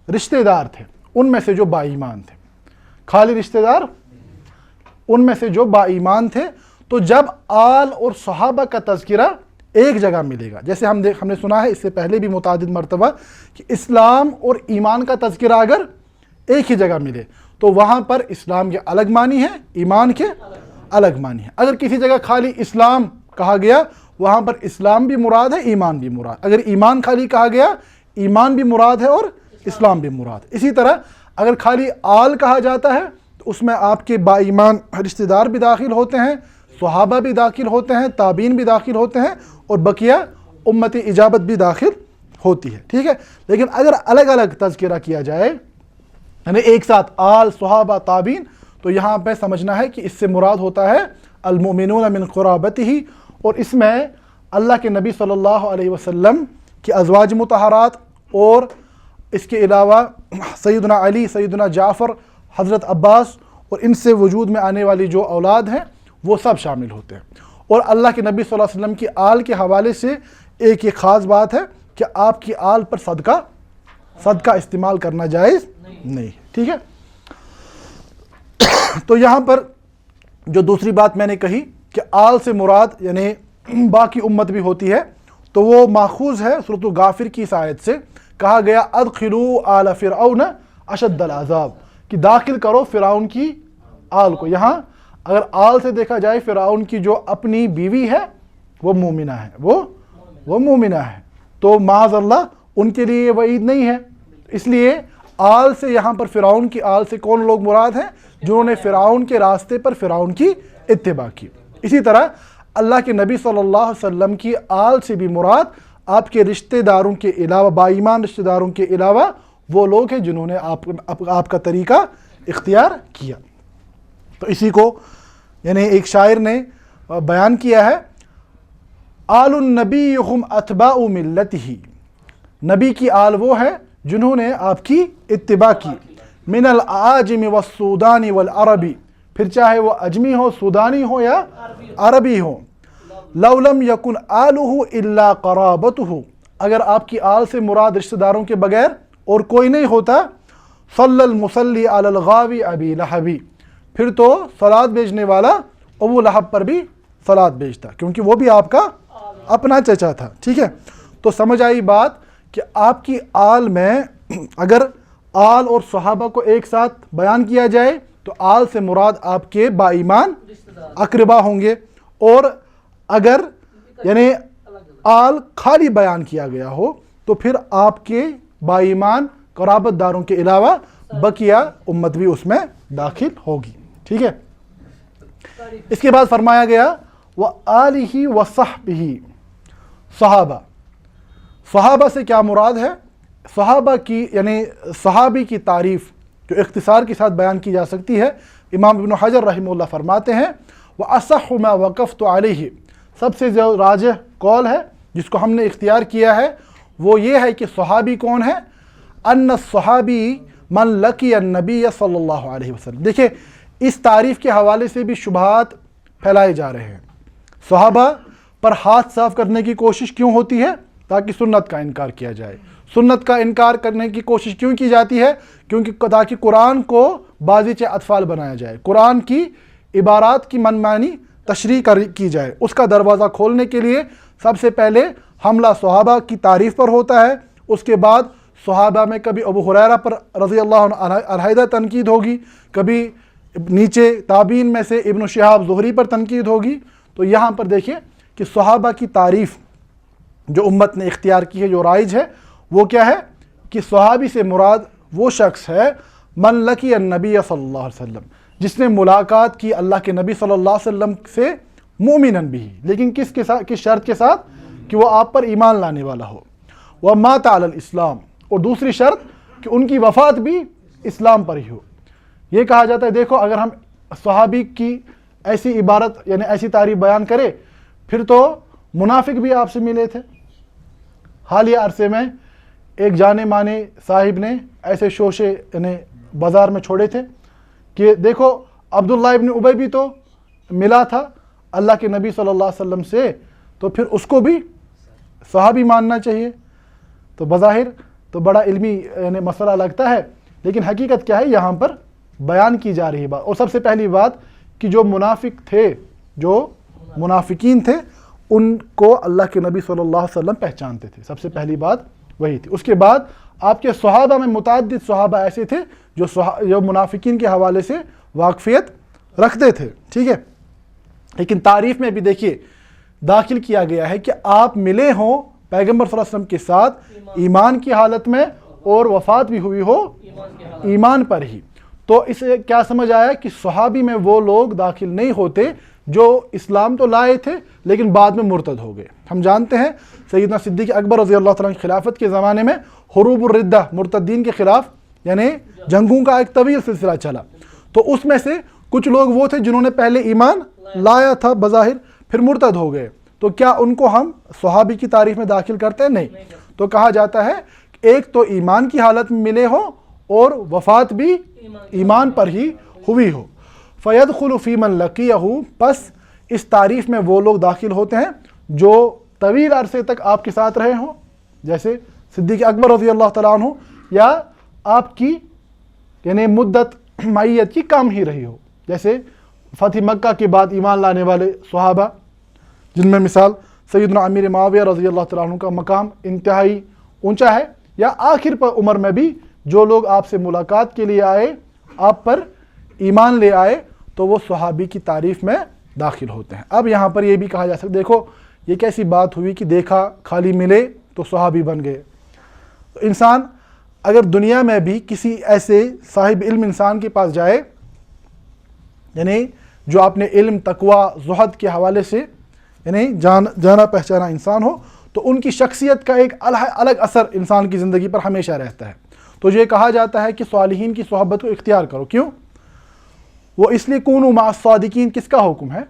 رشتہ دار تھے ان میں سے جو با ایمان تھے، خالی رشتہ دار ان میں سے جو با ایمان تھے۔ تو جب آل اور صحابہ کا تذکرہ ایک جگہ ملے گا، جیسے ہم نے سنا ہے اس سے پہلے بھی متعدد مرتبہ کہ اسلام اور ایمان کا تذکرہ اگر ایک ہی جگہ ملے تو وہاں پر اسلام کے الگ معنی ہے، ایمان کے الگ معنی ہے۔ اگر کسی جگہ خالی اسلام کہا گیا وہاں پر اسلام بھی مراد ہے، ایمان بھی مراد، اگر ایمان خالی کہا گیا ایمان بھی مراد ہے اور اسلام بھی مراد۔ اسی طرح اگر خالی آل کہا جاتا ہے تو اس میں آپ کے با ایمان رشتہ دار بھی داخل ہوتے ہیں، صحابہ بھی داخل ہوتے ہیں، تابعین بھی داخل ہوتے ہیں، اور بقیہ امت اجابت بھی داخل ہوتی ہے، ٹھیک ہے۔ لیکن اگر الگ الگ تذکرہ کیا جائے، یعنی ایک ساتھ آل، صحابہ، تابعین، تو یہاں پہ سمجھنا ہے کہ اس سے مراد ہوتا ہے المؤمنون من قرابتہ، اور اس میں اللہ کے نبی صلی اللہ علیہ وسلم کی ازواج مطہرات اور اس کے علاوہ سیدنا علی، سیدنا جعفر، حضرت عباس اور ان سے وجود میں آنے والی جو اولاد ہیں وہ سب شامل ہوتے ہیں۔ اور اللہ کے نبی صلی اللہ علیہ وسلم کی آل کے حوالے سے ایک یہ خاص بات ہے کہ آپ کی آل پر صدقہ استعمال کرنا جائز نہیں ہے، ٹھیک ہے۔ تو یہاں پر جو دوسری بات میں نے کہی کہ آل سے مراد یعنی باقی امت بھی ہوتی ہے، تو وہ ماخوذ ہے سورۃ غافر کی اس آیت سے، کہا گیا ادخلوا آل فرعون اشد العذاب، کہ داخل کرو فرعون کی آل کو۔ یہاں اگر آل سے دیکھا جائے فرعون کی جو اپنی بیوی ہے وہ مومنہ ہے، وہ مومنہ ہے، تو معاذ اللہ ان کے لیے یہ وعید نہیں ہے۔ اس لیے آل سے یہاں پر فرعون کی آل سے کون لوگ مراد ہیں؟ جنہوں نے فرعون کے راستے پر فرعون کی اتباع کی۔ اسی طرح اللہ کے نبی صلی اللہ علیہ وسلم کی آل سے بھی مراد آپ کے رشتہ داروں کے علاوہ، با ایمان رشتہ داروں کے علاوہ وہ لوگ ہیں جنہوں نے آپ کا طریقہ اختیار کیا۔ تو اسی کو یعنی ایک شاعر نے بیان کیا ہے، آل النبی ہم اتباع ملتہ، نبی کی آل وہ ہے جنہوں نے آپ کی اتباع کی، من الاعاجم والسودان والعربی، پھر چاہے وہ اجمی ہو، سودانی ہو یا عربی ہو، لو لم یکن آلہ الا قرابتہ، اگر آپ کی آل سے مراد رشتہ داروں کے بغیر اور کوئی نہیں ہوتا، صلی المصلی علی الغاوی ابی لہبی، پھر تو صلاۃ بھیجنے والا ابو لہب پر بھی صلاۃ بھیجتا، کیونکہ وہ بھی آپ کا اپنا چچا تھا، ٹھیک ہے۔ تو سمجھ آئی بات کہ آپ کی آل میں اگر آل اور صحابہ کو ایک ساتھ بیان کیا جائے تو آل سے مراد آپ کے با ایمان اقربا ہوں گے، اور اگر یعنی آل خالی بیان کیا گیا ہو تو پھر آپ کے با ایمان قرابت داروں کے علاوہ بقیہ امت بھی اس میں داخل ہوگی، ٹھیک ہے۔ اس کے بعد فرمایا گیا وَآلِهِ وَصَحْبِهِ، صحابہ سے کیا مراد ہے؟ صحابہ کی یعنی صحابی کی تعریف جو اختصار کے ساتھ بیان کی جا سکتی ہے، امام ابن حجر رحمہ اللہ فرماتے ہیں وَأَصَحُّ مَا وَقَفْتُ عَلَيْهِ، سب سے جو راجح قول ہے جس کو ہم نے اختیار کیا ہے وہ یہ ہے کہ صحابی کون ہے؟ ان الصحابی من لقی النبی صلی اللہ علیہ وسلم۔ دیکھیں اس تعریف کے حوالے سے بھی شبہات پھیلائے جا رہے ہیں۔ صحابہ پر ہاتھ صاف کرنے کی کوشش کیوں ہوتی ہے؟ تاکہ سنت کا انکار کیا جائے۔ سنت کا انکار کرنے کی کوشش کیوں کی جاتی ہے؟ کیونکہ تاکہ قرآن کو بازیچ اطفال بنایا جائے، قرآن کی عبارات کی منمانی تشریح کی جائے۔ اس کا دروازہ کھولنے کے لیے سب سے پہلے حملہ صحابہ کی تعریف پر ہوتا ہے، اس کے بعد صحابہ میں کبھی ابو ہریرہ پر رضی اللہ عنہ علیحدہ تنقید ہوگی، کبھی نیچے تابعین میں سے ابن شہاب زہری پر تنقید ہوگی۔ تو یہاں پر دیکھیں کہ صحابہ کی تعریف جو امت نے اختیار کی ہے، جو رائج ہے، وہ کیا ہے کہ صحابی سے مراد وہ شخص ہے من لقی النبی صلی اللہ علیہ وسلم، جس نے ملاقات کی اللہ کے نبی صلی اللہ علیہ وسلم سے مومنن بھی، لیکن کس شرط کے ساتھ کہ وہ آپ پر ایمان لانے والا ہو، ومات علی الاسلام، اور دوسری شرط کہ ان کی وفات بھی اسلام پر ہی ہو۔ یہ کہا جاتا ہے دیکھو اگر ہم صحابی کی ایسی عبارت یعنی ایسی تعریف بیان کرے پھر تو منافق بھی آپ سے ملے تھے۔ حالیہ عرصے میں ایک جانے مانے صاحب نے ایسے شوشے یعنی بازار میں چھوڑے تھے کہ دیکھو عبداللہ ابن ابی بھی تو ملا تھا اللہ کے نبی صلی اللہ علیہ وسلم سے، تو پھر اس کو بھی صحابی ماننا چاہیے۔ تو بظاہر تو بڑا علمی یعنی مسئلہ لگتا ہے، لیکن حقیقت کیا ہے یہاں پر بیان کی جا رہی بات۔ اور سب سے پہلی بات کہ جو منافق تھے، جو منافقین تھے، ان کو اللہ کے نبی صلی اللہ علیہ وسلم پہچانتے تھے، سب سے پہلی بات وہی تھی۔ اس کے بعد آپ کے صحابہ میں متعدد صحابہ ایسے تھے جو منافقین کے حوالے سے واقفیت رکھتے تھے، ٹھیک ہے۔ لیکن تعریف میں بھی دیکھیے داخل کیا گیا ہے کہ آپ ملے ہوں پیغمبر صلی اللہ علیہ وسلم کے ساتھ ایمان کی حالت میں اور وفات بھی ہوئی ہو ایمان پر ہی۔ تو اسے کیا سمجھ آیا کہ صحابی میں وہ لوگ داخل نہیں ہوتے جو اسلام تو لائے تھے لیکن بعد میں مرتد ہو گئے۔ ہم جانتے ہیں سیدنا صدیق اکبر رضی اللہ تعالیٰ کی خلافت کے زمانے میں حروب الردہ، مرتدین کے خلاف یعنی جنگوں کا ایک طویل سلسلہ چلا، تو اس میں سے کچھ لوگ وہ تھے جنہوں نے پہلے ایمان لایا تھا بظاہر، پھر مرتد ہو گئے، تو کیا ان کو ہم صحابی کی تعریف میں داخل کرتے ہیں؟ نہیں۔ تو کہا جاتا ہے ایک تو ایمان کی حالت میں ملے ہو اور وفات بھی ایمان پر ہی ہوئی ہو۔ فَيَدْخُلُ فِي مَنْ لَقِيَهُ، پس اس تعریف میں وہ لوگ داخل ہوتے ہیں جو طویل عرصے تک آپ کے ساتھ رہے ہوں، جیسے صدیق اکبر رضی اللہ تعالیٰ عنہ، یا آپ کی یعنی مدت معیت کی کم ہی رہی ہو، جیسے فتح مکہ کے بعد ایمان لانے والے صحابہ، جن میں مثال سیدنا امیر معاویہ رضی اللہ تعالیٰ عنہ کا مقام انتہائی اونچا ہے، یا آخر پر عمر میں بھی جو لوگ آپ سے ملاقات کے لیے آئے، آپ پر ایمان لے آئے، تو وہ صحابی کی تعریف میں داخل ہوتے ہیں۔ اب یہاں پر یہ بھی کہا جا سکتا ہے، دیکھو یہ کیسی بات ہوئی کہ دیکھا کھالی ملے تو صحابی بن گئے۔ انسان اگر دنیا میں بھی کسی ایسے صاحب علم انسان کے پاس جائے، یعنی جو اپنے علم، تقوی، زہد کے حوالے سے یعنی جانا پہچانا انسان ہو، تو ان کی شخصیت کا ایک الگ اثر انسان کی زندگی پر ہمیشہ رہتا ہے۔ تو یہ کہا جاتا ہے کہ صالحین کی صحبت کو اختیار کرو۔ کیوں؟ وہ اس لیے کونوا مع الصادقین کس کا حکم ہے؟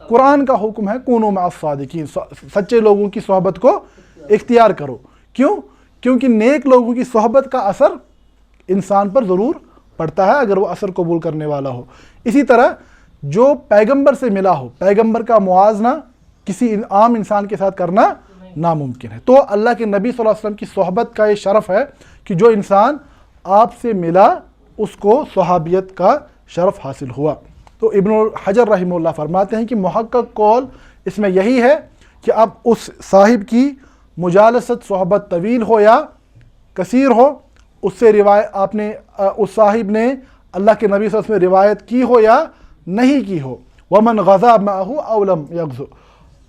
قرآن کا حکم ہے، کونوا مع الصادقین، سچے لوگوں کی صحبت کو اختیار کرو۔ کیوں؟ کیونکہ نیک لوگوں کی صحبت کا اثر انسان پر ضرور پڑتا ہے اگر وہ اثر قبول کرنے والا ہو۔ اسی طرح جو پیغمبر سے ملا ہو، پیغمبر کا موازنہ کسی عام انسان کے ساتھ کرنا ناممکن ہے۔ تو اللہ کے نبی صلی اللہ علیہ وسلم کی صحبت کا یہ شرف ہے کہ جو انسان آپ سے ملا اس کو صحابیت کا شرف حاصل ہوا۔ تو ابن حجر رحمہ اللہ فرماتے ہیں کہ محقق قول اس میں یہی ہے کہ اب اس صاحب کی مجالست، صحبت طویل ہو یا کثیر ہو، اس سے روایت آپ نے اس صاحب نے اللہ کے نبی صلی اللہ علیہ وسلم روایت کی ہو یا نہیں کی ہو، ومن غزا معه او لم یغزو،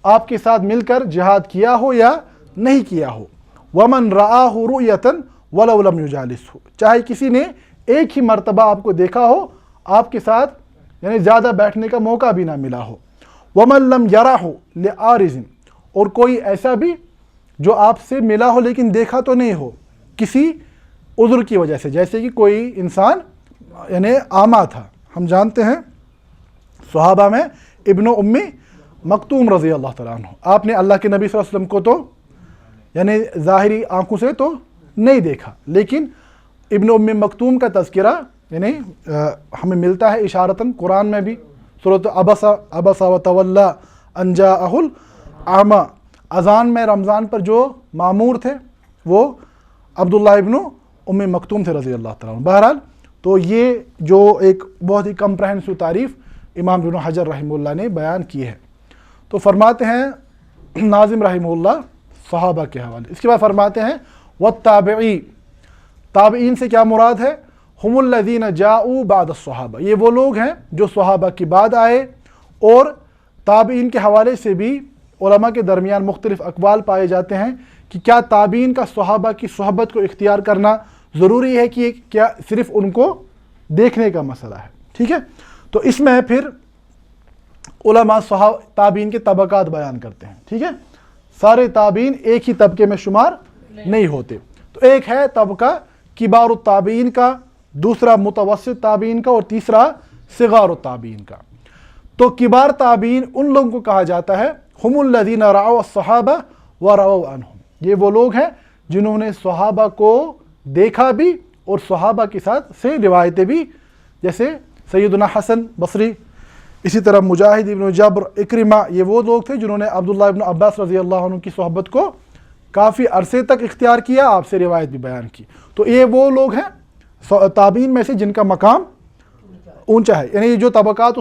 آپ کے ساتھ مل کر جہاد کیا ہو یا نہیں کیا ہو، ومن رآہ رؤیۃ ولو لم یجالسہ، چاہے کسی نے ایک ہی مرتبہ آپ کو دیکھا ہو، آپ کے ساتھ یعنی زیادہ بیٹھنے کا موقع بھی نہ ملا ہو، ومن لم یرہ لعارض، اور کوئی ایسا بھی جو آپ سے ملا ہو لیکن دیکھا تو نہیں ہو کسی عذر کی وجہ سے، جیسے کہ کوئی انسان یعنی عامہ تھا۔ ہم جانتے ہیں صحابہ میں ابن ام مکتوم رضی اللہ تعالیٰ عنہ، آپ نے اللہ کے نبی صلی اللہ علیہ وسلم کو تو یعنی ظاہری آنکھوں سے تو نہیں دیکھا، لیکن ابن ام مکتوم کا تذکرہ یعنی ہمیں ملتا ہے اشارتاً قرآن میں بھی، سورۃ عبس وتولی ان جاءہ الاعمی، اذان میں رمضان پر جو مامور تھے وہ عبداللہ ابن ام مکتوم تھے رضی اللہ تعالیٰ عنہ۔ بہرحال تو یہ جو ایک بہت ہی کمپریہنسو تعریف امام ابن حجر رحمہ اللہ نے بیان کی ہے۔ تو فرماتے ہیں ناظم رحمہ اللہ صحابہ کے حوالے، اس کے بعد فرماتے ہیں والتابعی، تابعین سے کیا مراد ہے؟ ہم الذین جاؤوا بعد الصحابہ، یہ وہ لوگ ہیں جو صحابہ کی بعد آئے۔ اور تابعین کے حوالے سے بھی علماء کے درمیان مختلف اقوال پائے جاتے ہیں کہ کیا تابعین کا صحابہ کی صحبت کو اختیار کرنا ضروری ہے کہ کیا صرف ان کو دیکھنے کا مسئلہ ہے؟ ٹھیک ہے، تو اس میں پھر علماء تابعین کے طبقات بیان کرتے ہیں۔ ٹھیک ہے، سارے تابعین ایک ہی طبقے میں شمار نہیں ہوتے، تو ایک ہے طبقہ کبار التابعین کا، دوسرا متوسط تابعین کا، اور تیسرا صغار التابعین کا۔ تو کبار تابعین ان لوگوں کو کہا جاتا ہے ہم الذین رعوا الصحابہ ورعوا عنہم، یہ وہ لوگ ہیں جنہوں نے صحابہ کو دیکھا بھی اور صحابہ کے ساتھ سے روایتیں بھی، جیسے سیدنا حسن بصری، اسی طرح مجاہد ابن جبر، اکرمہ، یہ وہ لوگ تھے جنہوں نے عبداللہ ابن عباس رضی اللہ عنہ کی صحبت کو کافی عرصے تک اختیار کیا، آپ سے روایت بھی بیان کی۔ تو یہ وہ لوگ ہیں تابعین میں سے جن کا مقام اونچا ہے، یعنی جو طبقات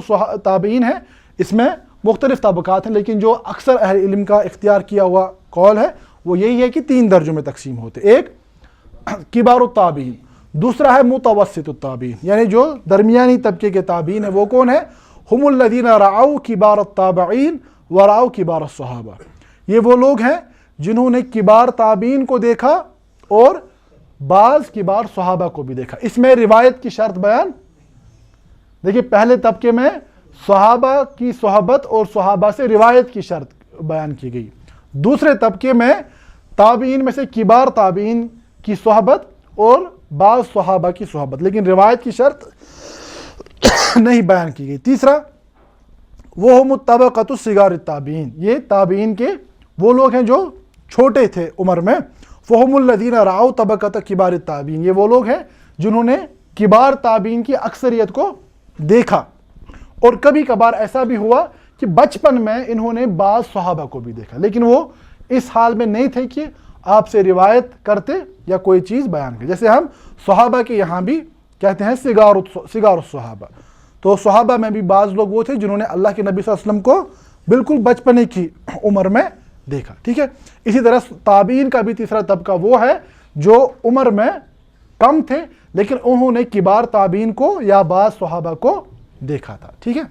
تابعین ہیں اس میں مختلف طبقات ہیں، لیکن جو اکثر اہل علم کا اختیار کیا ہوا قول ہے وہ یہی ہے کہ 3 درجوں میں تقسیم ہوتے، ایک کبار التابعین، دوسرا ہے متوسط التابعین، یعنی جو درمیانی طبقے کے تابعین ہیں وہ کون ہے؟ ہم الذین رعوا کبار التابعین ورعوا کبار الصحابہ، یہ وہ لوگ ہیں جنہوں نے کبار تابعین کو دیکھا اور بعض کبار صحابہ کو بھی دیکھا. اس میں روایت کی شرط بیان, دیکھیے پہلے طبقے میں صحابہ کی صحبت اور صحابہ سے روایت کی شرط بیان کی گئی. دوسرے طبقے میں تابعین میں سے کبار تابعین کی صحبت اور بعض صحابہ کی صحبت, لیکن روایت کی شرط نہیں بیان کی گئی. تیسرا وہم الطبقۃ الصغار التابعین, یہ تابعین کے وہ لوگ ہیں جو چھوٹے تھے عمر میں. فہم الذین رعوا طبقۃ کبار التابعین, یہ وہ لوگ ہیں جنہوں نے کبار تابعین کی اکثریت کو دیکھا. اور کبھی کبھار ایسا بھی ہوا کہ بچپن میں انہوں نے بعض صحابہ کو بھی دیکھا, لیکن وہ اس حال میں نہیں تھے کہ آپ سے روایت کرتے یا کوئی چیز بیان کرتے. جیسے ہم صحابہ کے یہاں بھی کہتے ہیں صغار الصحابہ, تو صحابہ میں بھی بعض لوگ وہ تھے جنہوں نے اللہ کے نبی صلی اللہ علیہ وسلم کو بالکل بچپنے کی عمر میں دیکھا. ٹھیک ہے, اسی طرح تابعین کا بھی تیسرا طبقہ وہ ہے جو عمر میں کم تھے لیکن انہوں نے کبار تابعین کو یا بعض صحابہ کو دیکھا تھا. ٹھیک ہے,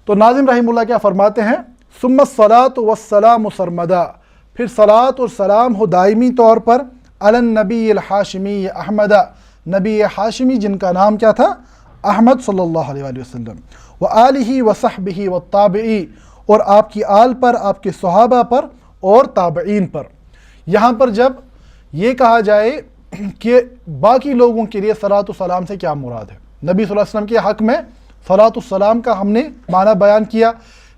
تو ناظم رحمہ اللہ کیا فرماتے ہیں, ثم الصلاۃ والسلام سرمدا, پھر صلاۃ اور سلام ہو دائمی طور پر علی النبی الحاشمی احمد, نبی ہاشمی جن کا نام کیا تھا, احمد صلی اللہ علیہ وآلہ وسلم, وآلہ وصحبہ والتابعی, اور آپ کی آل پر, آپ کے صحابہ پر اور تابعین پر. یہاں پر جب یہ کہا جائے کہ باقی لوگوں کے لیے صلاۃ و سلام سے کیا مراد ہے, نبی صلی اللہ علیہ وسلم کے حق میں صلاۃ السلام کا ہم نے معنی بیان کیا,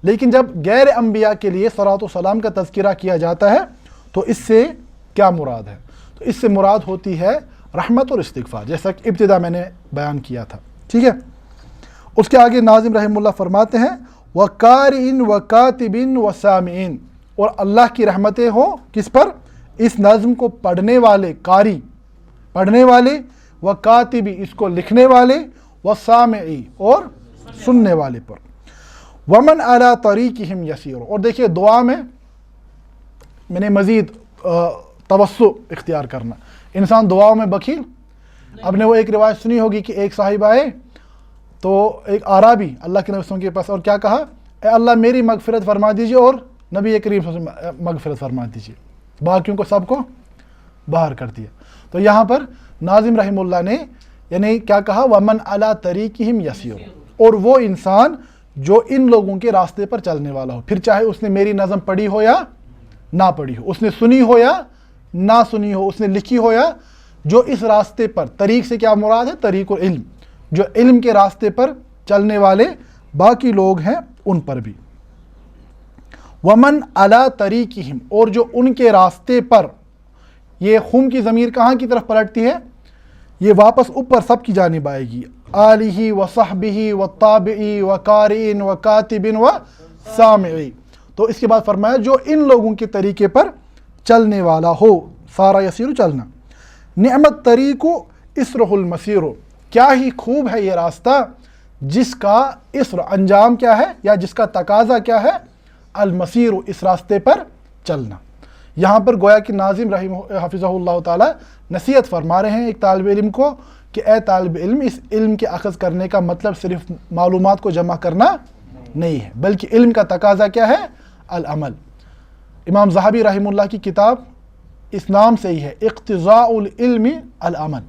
لیکن جب غیر انبیاء کے لیے صلاۃ السلام کا تذکرہ کیا جاتا ہے تو اس سے کیا مراد ہے, تو اس سے مراد ہوتی ہے رحمت اور استغفار, جیسا کہ ابتدا میں نے بیان کیا تھا. ٹھیک ہے, اس کے آگے ناظم رحمہ اللہ فرماتے ہیں وَقَارِئٍ وَكَاتِبٍ وَسَامِعٍ, اور اللہ کی رحمتیں ہوں کس پر, اس نظم کو پڑھنے والے, قاری پڑھنے والے, وَكَاتِبِ اس کو لکھنے والے, وَسَامِعِ اور سننے والے پر. وَمَنْ عَلَىٰ طَرِيقِهِمْ يَسِيرُ, اور دیکھیے دعا میں نے مزید توسع اختیار کرنا, انسان دعاؤں میں بخیل. اب نے وہ ایک روایت سنی ہوگی کہ ایک صاحب آئے تو ایک اعرابی اللہ کے نبی صلی اللہ علیہ وسلم کے پاس, اور کیا کہا, اے اللہ میری مغفرت فرما دیجیے اور نبی کریم صلی اللہ علیہ وسلم مغفرت فرما دیجیے, باقیوں کو سب کو باہر کر دیا. تو یہاں پر ناظم رحمہ اللہ نے یعنی کیا کہا, وَمَنْ عَلَىٰ طَرِيقِهِمْ يَسِيرُ, اور وہ انسان جو ان لوگوں کے راستے پر چلنے والا ہو, پھر چاہے اس نے میری نظم پڑھی ہو یا نہ پڑھی ہو, اس نے سنی ہو یا نہ سنی ہو, اس نے لکھی ہو یا, جو اس راستے پر, طریق سے کیا مراد ہے, طریق العلم, جو علم کے راستے پر چلنے والے باقی لوگ ہیں ان پر بھی. وَمَنْ عَلَىٰ طَرِيقِهِمْ, اور جو ان کے راستے پر, یہ خم کی ضمیر کہاں کی طرف پلٹتی ہے, یہ واپس اوپر سب کی جانب آئے گی, آلہ وصحبہ والتابعی وقارئ وکاتب وسامع. تو اس کے بعد فرمایا جو ان لوگوں کے طریقے پر چلنے والا ہو, سارا یسیر چلنا. نعمت طریق اسرہ المسیر, کیا ہی خوب ہے یہ راستہ جس کا اسر انجام کیا ہے یا جس کا تقاضا کیا ہے, المسیر اس راستے پر چلنا. یہاں پر گویا کہ ناظم حفظہ اللہ تعالی نصیحت فرما رہے ہیں ایک طالب علم کو کہ اے طالب علم, اس علم کے اخذ کرنے کا مطلب صرف معلومات کو جمع کرنا نہیں ہے, بلکہ علم کا تقاضا کیا ہے, العمل. امام ذہبی رحمہ اللہ کی کتاب اس نام سے ہی ہے, اقتضاء العلم العمل,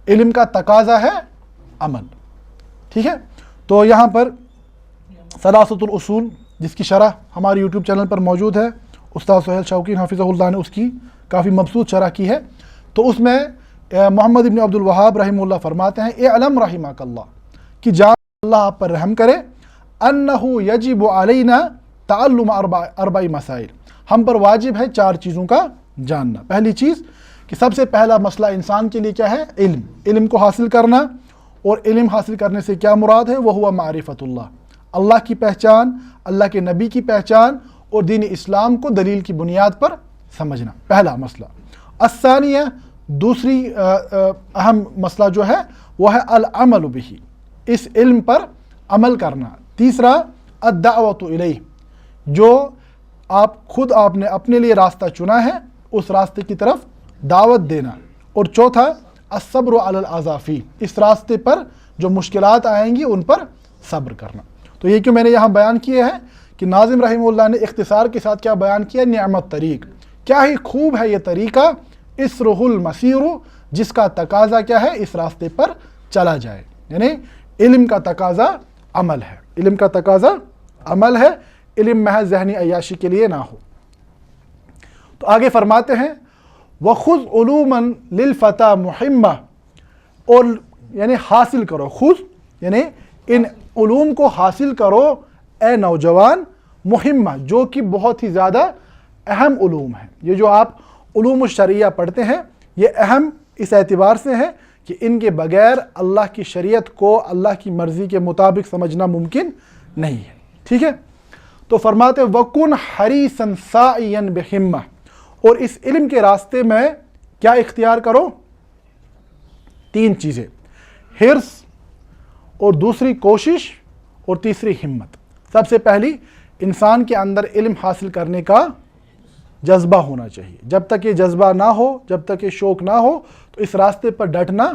علم کا تقاضا ہے عمل. ٹھیک ہے, تو یہاں پر ثلاثۃ الاصول جس کی شرح ہمارے یوٹیوب چینل پر موجود ہے, استاد سہیل شوقی حافظہ اللہ نے اس کی کافی مبسوط شرح کی ہے. تو اس میں محمد ابن عبد الوہاب رحمہ اللہ فرماتے ہیں, اعلم رحمک اللہ, کہ جان اللہ آپ پر رحم کرے, انہ یجب علینا تعلم اربع مسائل, ہم پر واجب ہے 4 چیزوں کا جاننا. پہلی چیز کہ سب سے پہلا مسئلہ انسان کے لیے کیا ہے, علم, علم کو حاصل کرنا. اور علم حاصل کرنے سے کیا مراد ہے, وہ ہوا معرفت اللہ, اللہ کی پہچان, اللہ کے نبی کی پہچان اور دین اسلام کو دلیل کی بنیاد پر سمجھنا, پہلا مسئلہ. الثانیہ, دوسری اہم مسئلہ جو ہے وہ ہے العمل بہ, اس علم پر عمل کرنا. تیسرا الدعوۃ الیہ, جو آپ نے اپنے لیے راستہ چنا ہے اس راستے کی طرف دعوت دینا. اور چوتھا الصبر علی الاذی فیہ, اس راستے پر جو مشکلات آئیں گی ان پر صبر کرنا. تو یہ کہ میں نے یہاں بیان کیا ہے کہ ناظم رحمہ اللہ نے اختصار کے ساتھ کیا بیان کیا, نعمت طریق, کیا ہی خوب ہے یہ طریقہ اسرہ المسیر، جس کا تقاضا کیا ہے؟ اس راستے پر چلا جائے، یعنی علم کا تقاضا عمل ہے، علم کا تقاضا عمل ہے، علم محض ذہنی عیاشی کے لیے نہ ہو۔ تو آگے فرماتے ہیں وَخُذْ عُلُومًا لِلْفَتَى مُحِمَّةً، اور یعنی حاصل کرو، خُذ یعنی ان علوم کو حاصل کرو اے نوجوان، مہمہ جو کہ بہت ہی زیادہ اہم علوم ہیں۔ یہ جو آپ علوم الشریعہ پڑھتے ہیں یہ اہم اس اعتبار سے ہے کہ ان کے بغیر اللہ کی شریعت کو اللہ کی مرضی کے مطابق سمجھنا ممکن نہیں ہے، ٹھیک ہے؟ تو فرماتے وَكُنْ حَرِيصًا سَاعِيًا بِحِمَّةٍ، اور اس علم کے راستے میں کیا اختیار کرو؟ تین چیزیں، حرص، اور دوسری کوشش، اور تیسری ہمت۔ سب سے پہلی انسان کے اندر علم حاصل کرنے کا جذبہ ہونا چاہیے۔ جب تک یہ جذبہ نہ ہو، جب تک یہ شوق نہ ہو، تو اس راستے پر ڈٹنا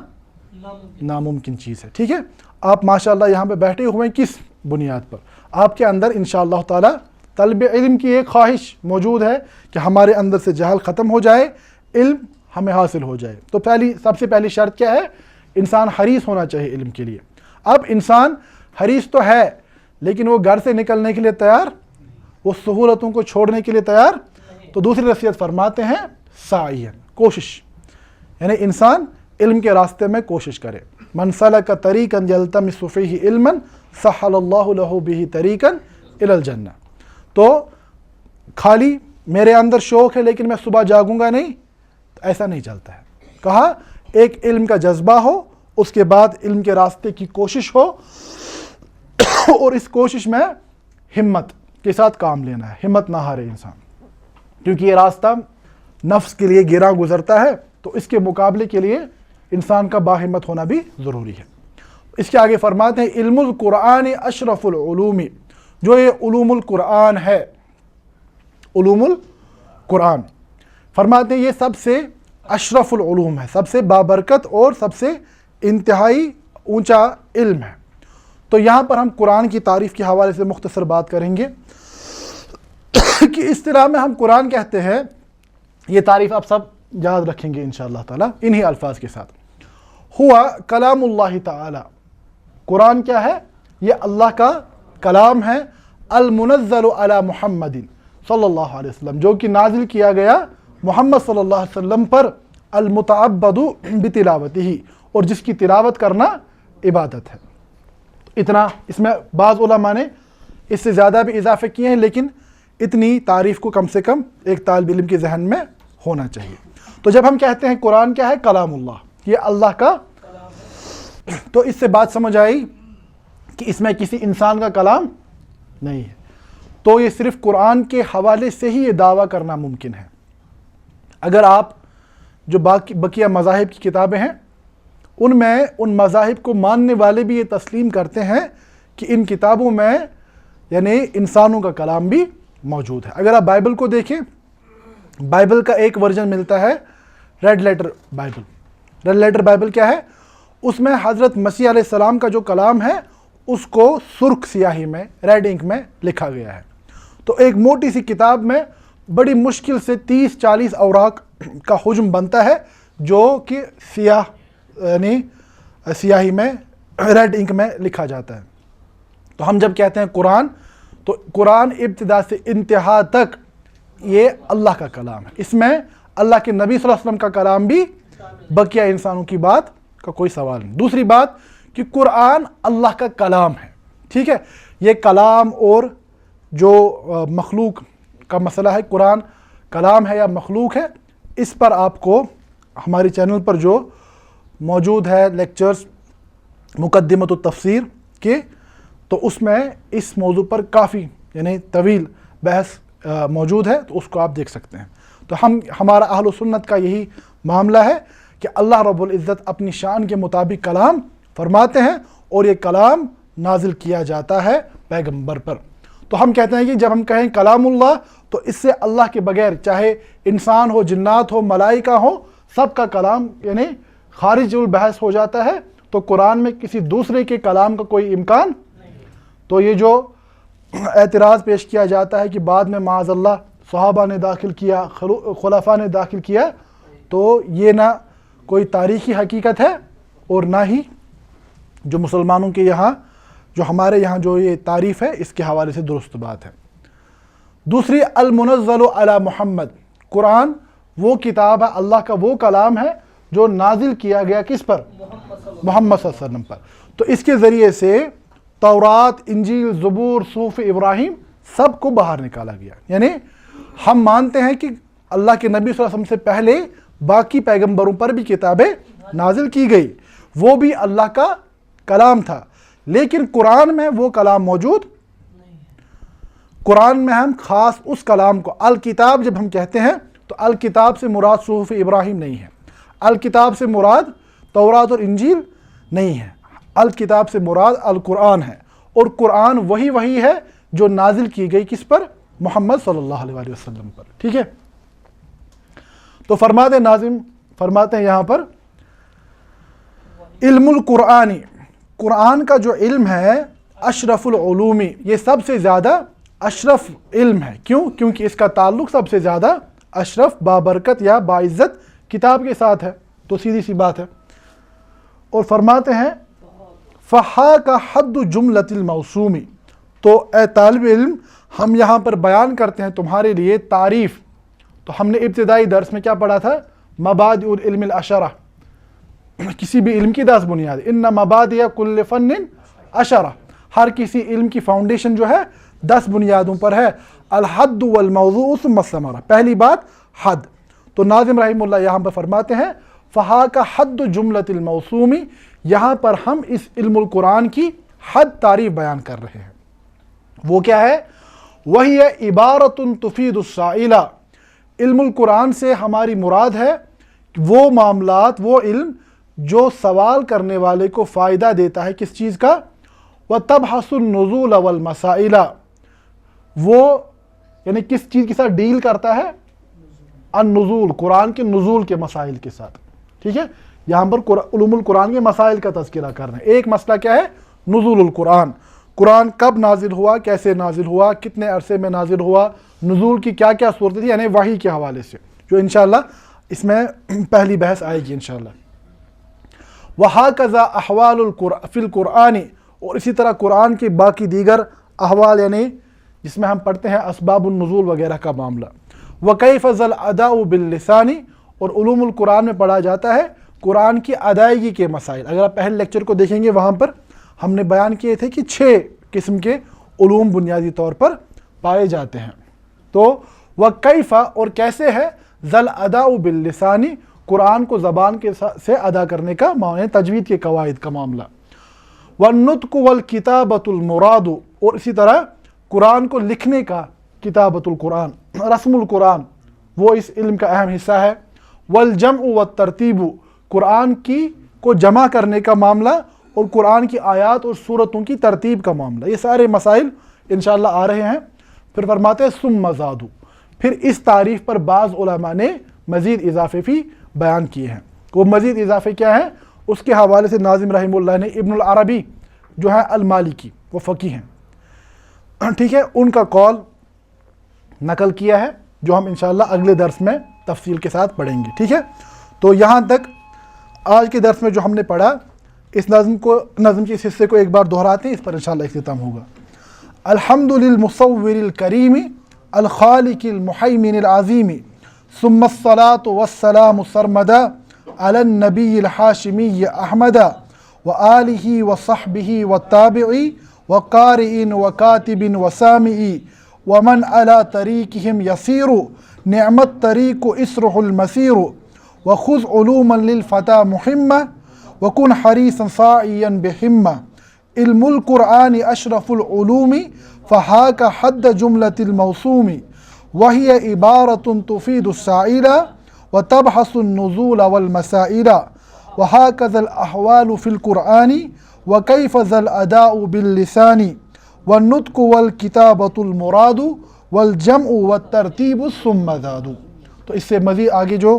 ناممکن چیز ہے، ٹھیک ہے؟ آپ ماشاءاللہ یہاں پہ بیٹھے ہوئے ہیں کس بنیاد پر؟ آپ کے اندر انشاءاللہ تعالی طلب علم کی ایک خواہش موجود ہے کہ ہمارے اندر سے جہل ختم ہو جائے، علم ہمیں حاصل ہو جائے۔ تو سب سے پہلی شرط کیا ہے؟ انسان حریص ہونا چاہیے علم کے لیے۔ اب انسان حریص تو ہے لیکن وہ گھر سے نکلنے کے لیے تیار، وہ سہولتوں کو چھوڑنے کے لیے تیار، تو دوسری نصیحت فرماتے ہیں سعیًا، کوشش، یعنی انسان علم کے راستے میں کوشش کرے۔ من سلک طریقا یلتمس فیہ علما سہل اللہ لہ بہ طریقا الی الجنہ۔ تو خالی میرے اندر شوق ہے لیکن میں صبح جاگوں گا نہیں، تو ایسا نہیں چلتا ہے۔ کہا ایک علم کا جذبہ ہو، اس کے بعد علم کے راستے کی کوشش ہو، اور اس کوشش میں ہمت کے ساتھ کام لینا ہے، ہمت نہ ہارے انسان، کیونکہ یہ راستہ نفس کے لیے گراں گزرتا ہے، تو اس کے مقابلے کے لیے انسان کا باہمت ہونا بھی ضروری ہے۔ اس کے آگے فرماتے ہیں علم القرآن اشرف العلوم، جو یہ علوم القرآن ہے، علوم القرآن فرماتے ہیں یہ سب سے اشرف العلوم ہے، سب سے بابرکت اور سب سے انتہائی اونچا علم ہے۔ تو یہاں پر ہم قرآن کی تعریف کے حوالے سے مختصر بات کریں گے کہ اصطلاح میں ہم قرآن کہتے ہیں، یہ تعریف آپ سب یاد رکھیں گے انشاءاللہ تعالی انہی الفاظ کے ساتھ۔ ہوا کلام اللہ تعالی، قرآن کیا ہے؟ یہ اللہ کا کلام ہے، المنزل علی محمد صلی اللہ علیہ وسلم، جو کہ نازل کیا گیا محمد صلی اللہ علیہ وسلم پر، المتعبد بتلاوتہ، اور جس کی تلاوت کرنا عبادت ہے۔ اتنا اس میں بعض علماء نے اس سے زیادہ بھی اضافے کیے ہیں، لیکن اتنی تعریف کو کم سے کم ایک طالب علم کے ذہن میں ہونا چاہیے۔ تو جب ہم کہتے ہیں قرآن کیا ہے؟ کلام اللہ، یہ اللہ کا، تو اس سے بات سمجھ آئی کہ اس میں کسی انسان کا کلام نہیں ہے۔ تو یہ صرف قرآن کے حوالے سے ہی یہ دعویٰ کرنا ممکن ہے۔ اگر آپ جو بقیہ مذاہب کی کتابیں ہیں ان میں ان مذاہب کو ماننے والے بھی یہ تسلیم کرتے ہیں کہ ان کتابوں میں یعنی انسانوں کا کلام بھی موجود ہے۔ اگر آپ بائبل کو دیکھیں، بائبل کا ایک ورژن ملتا ہے red letter Bible. Red letter Bible کیا ہے؟ اس میں حضرت مسیح علیہ السلام کا جو کلام ہے اس کو سرخ سیاہی میں، ریڈ انک میں لکھا گیا ہے۔ تو ایک موٹی سی کتاب میں بڑی مشکل سے 30-40 اوراق کا حجم بنتا ہے، جو کہ سیاہ یعنی سیاہی میں، ریڈ انک میں لکھا جاتا ہے۔ تو ہم جب کہتے ہیں قرآن، تو قرآن ابتدا سے انتہا تک یہ اللہ کا کلام ہے، اس میں اللہ کے نبی صلی اللہ علیہ وسلم کا کلام بھی، بقیہ انسانوں کی بات کا کوئی سوال نہیں۔ دوسری بات کہ قرآن اللہ کا کلام ہے، ٹھیک ہے؟ یہ کلام اور جو مخلوق کا مسئلہ ہے، قرآن کلام ہے یا مخلوق ہے، اس پر آپ کو ہمارے چینل پر جو موجود ہے لیکچرز مقدمۃ التفسیر کے، تو اس میں اس موضوع پر کافی یعنی طویل بحث موجود ہے، تو اس کو آپ دیکھ سکتے ہیں۔ تو ہمارا اہل سنت کا یہی معاملہ ہے کہ اللہ رب العزت اپنی شان کے مطابق کلام فرماتے ہیں، اور یہ کلام نازل کیا جاتا ہے پیغمبر پر۔ تو ہم کہتے ہیں کہ جب ہم کہیں کلام اللہ، تو اس سے اللہ کے بغیر چاہے انسان ہو، جنات ہو، ملائکہ ہو، سب کا کلام یعنی خارج البحث ہو جاتا ہے۔ تو قرآن میں کسی دوسرے کے کلام کا کوئی امکان نہیں۔ تو یہ جو اعتراض پیش کیا جاتا ہے کہ بعد میں معاذ اللہ صحابہ نے داخل کیا، خلفاء نے داخل کیا، تو یہ نہ کوئی تاریخی حقیقت ہے اور نہ ہی جو مسلمانوں کے یہاں جو ہمارے یہاں جو یہ تعریف ہے اس کے حوالے سے درست بات ہے۔ دوسری المنزل علی محمد، قرآن وہ کتاب ہے، اللہ کا وہ کلام ہے جو نازل کیا گیا کس پر؟ محمد صلی اللہ علیہ وسلم پر۔ تو اس کے ذریعے سے تورات، انجیل، زبور، صحف ابراہیم سب کو باہر نکالا گیا۔ یعنی ہم مانتے ہیں کہ اللہ کے نبی صلی اللہ علیہ وسلم سے پہلے باقی پیغمبروں پر بھی کتابیں نازل کی گئی، وہ بھی اللہ کا کلام تھا، لیکن قرآن میں وہ کلام موجود قرآن میں ہم خاص اس کلام کو الکتاب جب ہم کہتے ہیں تو الکتاب سے مراد صحف ابراہیم نہیں ہے، الکتاب سے مراد تورات اور انجیل نہیں ہے، الکتاب سے مراد القرآن ہے، اور قرآن وہی ہے جو نازل کی گئی کس پر؟ محمد صلی اللہ علیہ وسلم پر۔ ٹھیک ہے، تو فرماتے ناظم فرماتے ہیں یہاں پر علم القرآنی، قرآن کا جو علم ہے اشرف العلومی، یہ سب سے زیادہ اشرف علم ہے۔ کیوں؟ کیونکہ اس کا تعلق سب سے زیادہ اشرف، بابرکت یا باعزت کتاب کے ساتھ ہے، تو سیدھی سی بات ہے۔ اور فرماتے ہیں فحاک حد جملۃ الموسومی، تو اے طالب علم ہم یہاں پر بیان کرتے ہیں تمہارے لیے تعریف۔ تو ہم نے ابتدائی درس میں کیا پڑھا تھا؟ مبادئ العلم العشرہ، کسی بھی علم کی 10 بنیاد، ان مبادئ کل فن عشرہ، ہر کسی علم کی فاؤنڈیشن جو ہے 10 بنیادوں پر ہے۔ الحد والموضوع ثم الثمرہ، پہلی بات حد۔ تو ناظم رحمہ اللہ یہاں پر فرماتے ہیں فحاک حد جملۃ الموسومی، یہاں پر ہم اس علم القرآن کی حد تعریف بیان کر رہے ہیں۔ وہ کیا ہے؟ وہی عبارت تفید السائلہ، علم القرآن سے ہماری مراد ہے وہ معاملات، وہ علم جو سوال کرنے والے کو فائدہ دیتا ہے، کس چیز کا؟ وَتَبْحَثُ النُّزُولَ وَالْمَسَائِلَ، وہ یعنی کس چیز کے ساتھ ڈیل کرتا ہے؟ النزول، قرآن کے نزول کے مسائل کے ساتھ۔ ٹھیک ہے، یہاں پر علوم القرآن کے مسائل کا تذکرہ کر رہے ہیں۔ ایک مسئلہ کیا ہے؟ نزول القرآن، قرآن کب نازل ہوا، کیسے نازل ہوا، کتنے عرصے میں نازل ہوا، نزول کی کیا کیا صورت تھی، یعنی وحی کے حوالے سے، جو انشاءاللہ اس میں پہلی بحث آئے گی انشاءاللہ۔ وَهَكَذَا أَحْوَالُ فِي الْقُرْآنِ، اور اسی طرح قرآن کے باقی دیگر احوال، یعنی جس میں ہم پڑھتے ہیں اسباب النزول وغیرہ کا معاملہ۔ وَكَيْفَ ذَا الْأَدَاءُ بِاللِّسَانِ، اور علوم القرآن میں پڑھا جاتا ہے قرآن کی ادائیگی کے مسائل۔ اگر آپ پہلے لیکچر کو دیکھیں گے وہاں پر ہم نے بیان کیے تھے کہ 6 قسم کے علوم بنیادی طور پر پائے جاتے ہیں۔ تو وَكَيْفَ، اور کیسے ہے، ذَا الْأَدَاءُ بِاللِّسَانِ، قرآن کو زبان کے سے ادا کرنے کا معنی، تجوید کے قواعد کا معاملہ۔ وَالنُّطْقُ وَالْكِتَابَةُ الْمُرَادُ، اور اسی طرح قرآن کو لکھنے کا، کتابۃ القرآن، رسم القرآن، وہ اس علم کا اہم حصہ ہے۔ وَالْجَمْعُ وَالتَّرْتِيبُ، قرآن کی کو جمع کرنے کا معاملہ، اور قرآن کی آیات اور سورتوں کی ترتیب کا معاملہ، یہ سارے مسائل انشاءاللہ آ رہے ہیں۔ پھر فرماتے ہیں ثم زادوا، پھر اس تعریف پر بعض علماء نے مزید اضافے بھی بیان کیے ہیں۔ وہ مزید اضافے کیا ہیں؟ اس کے حوالے سے ناظم رحمہ اللہ نے ابن العربی جو ہے المالکی، وہ فقیہ ہیں، ٹھیک ہے، ان کا قول نقل کیا ہے، جو ہم انشاءاللہ اگلے درس میں تفصیل کے ساتھ پڑھیں گے۔ ٹھیک ہے، تو یہاں تک آج کے درس میں جو ہم نے پڑھا، اس نظم کے اس حصے کو ایک بار دہراتے ہیں، اس پر انشاءاللہ اختتام ہوگا۔ الحمد للمصور الکریم الخالق المحیمن العظیم، ثم الصلاة والسلام سرمدا علی النبی الحاشمی احمد وآلہ وصحبہ والتابعی وقارئ وکاتب وسامع ومن علی طریقہم یسیر، نعم الطریق اسرح المسیر، وخذ علوما للفتى مہمہ وکن حریصا ساعیا بہمہ، علم القرآن اشرف العلوم فہاک حد جملۃ الموسوم، وہی عبارۃ تفید السائل وتبحث النزول والمسائل، وہکذا الاحوال فی القرآن وکیف ذا الاداء باللسان، والنطق والکتابۃ المراد والجمع والترتیب ثم زاد۔ تو اس سے مزید آگے جو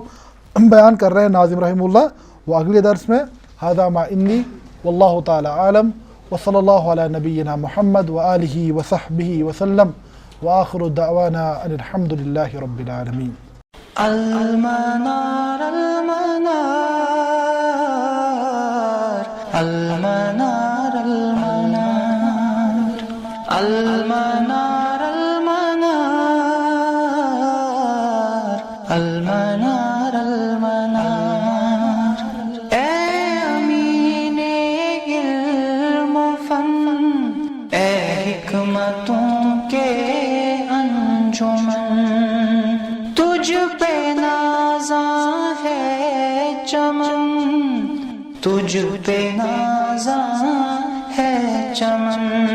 بیان کر رہے ہیں ناظم رحمہ اللہ وہ اگلے درس میں۔ ھذا ما انی واللہ تعالی عالم، وصلی اللہ علی نبینا محمد وآلہ وصحبہ وسلم، وآخر دعوانا ان الحمد للہ رب العالمین۔ المنار المنار المنار المنار المنار المنار المنار اے امین علم و فن اے حکمتوں کے انجمن تجھ پہ نازاں ہے چمن تجھ پہ نازاں ہے چمن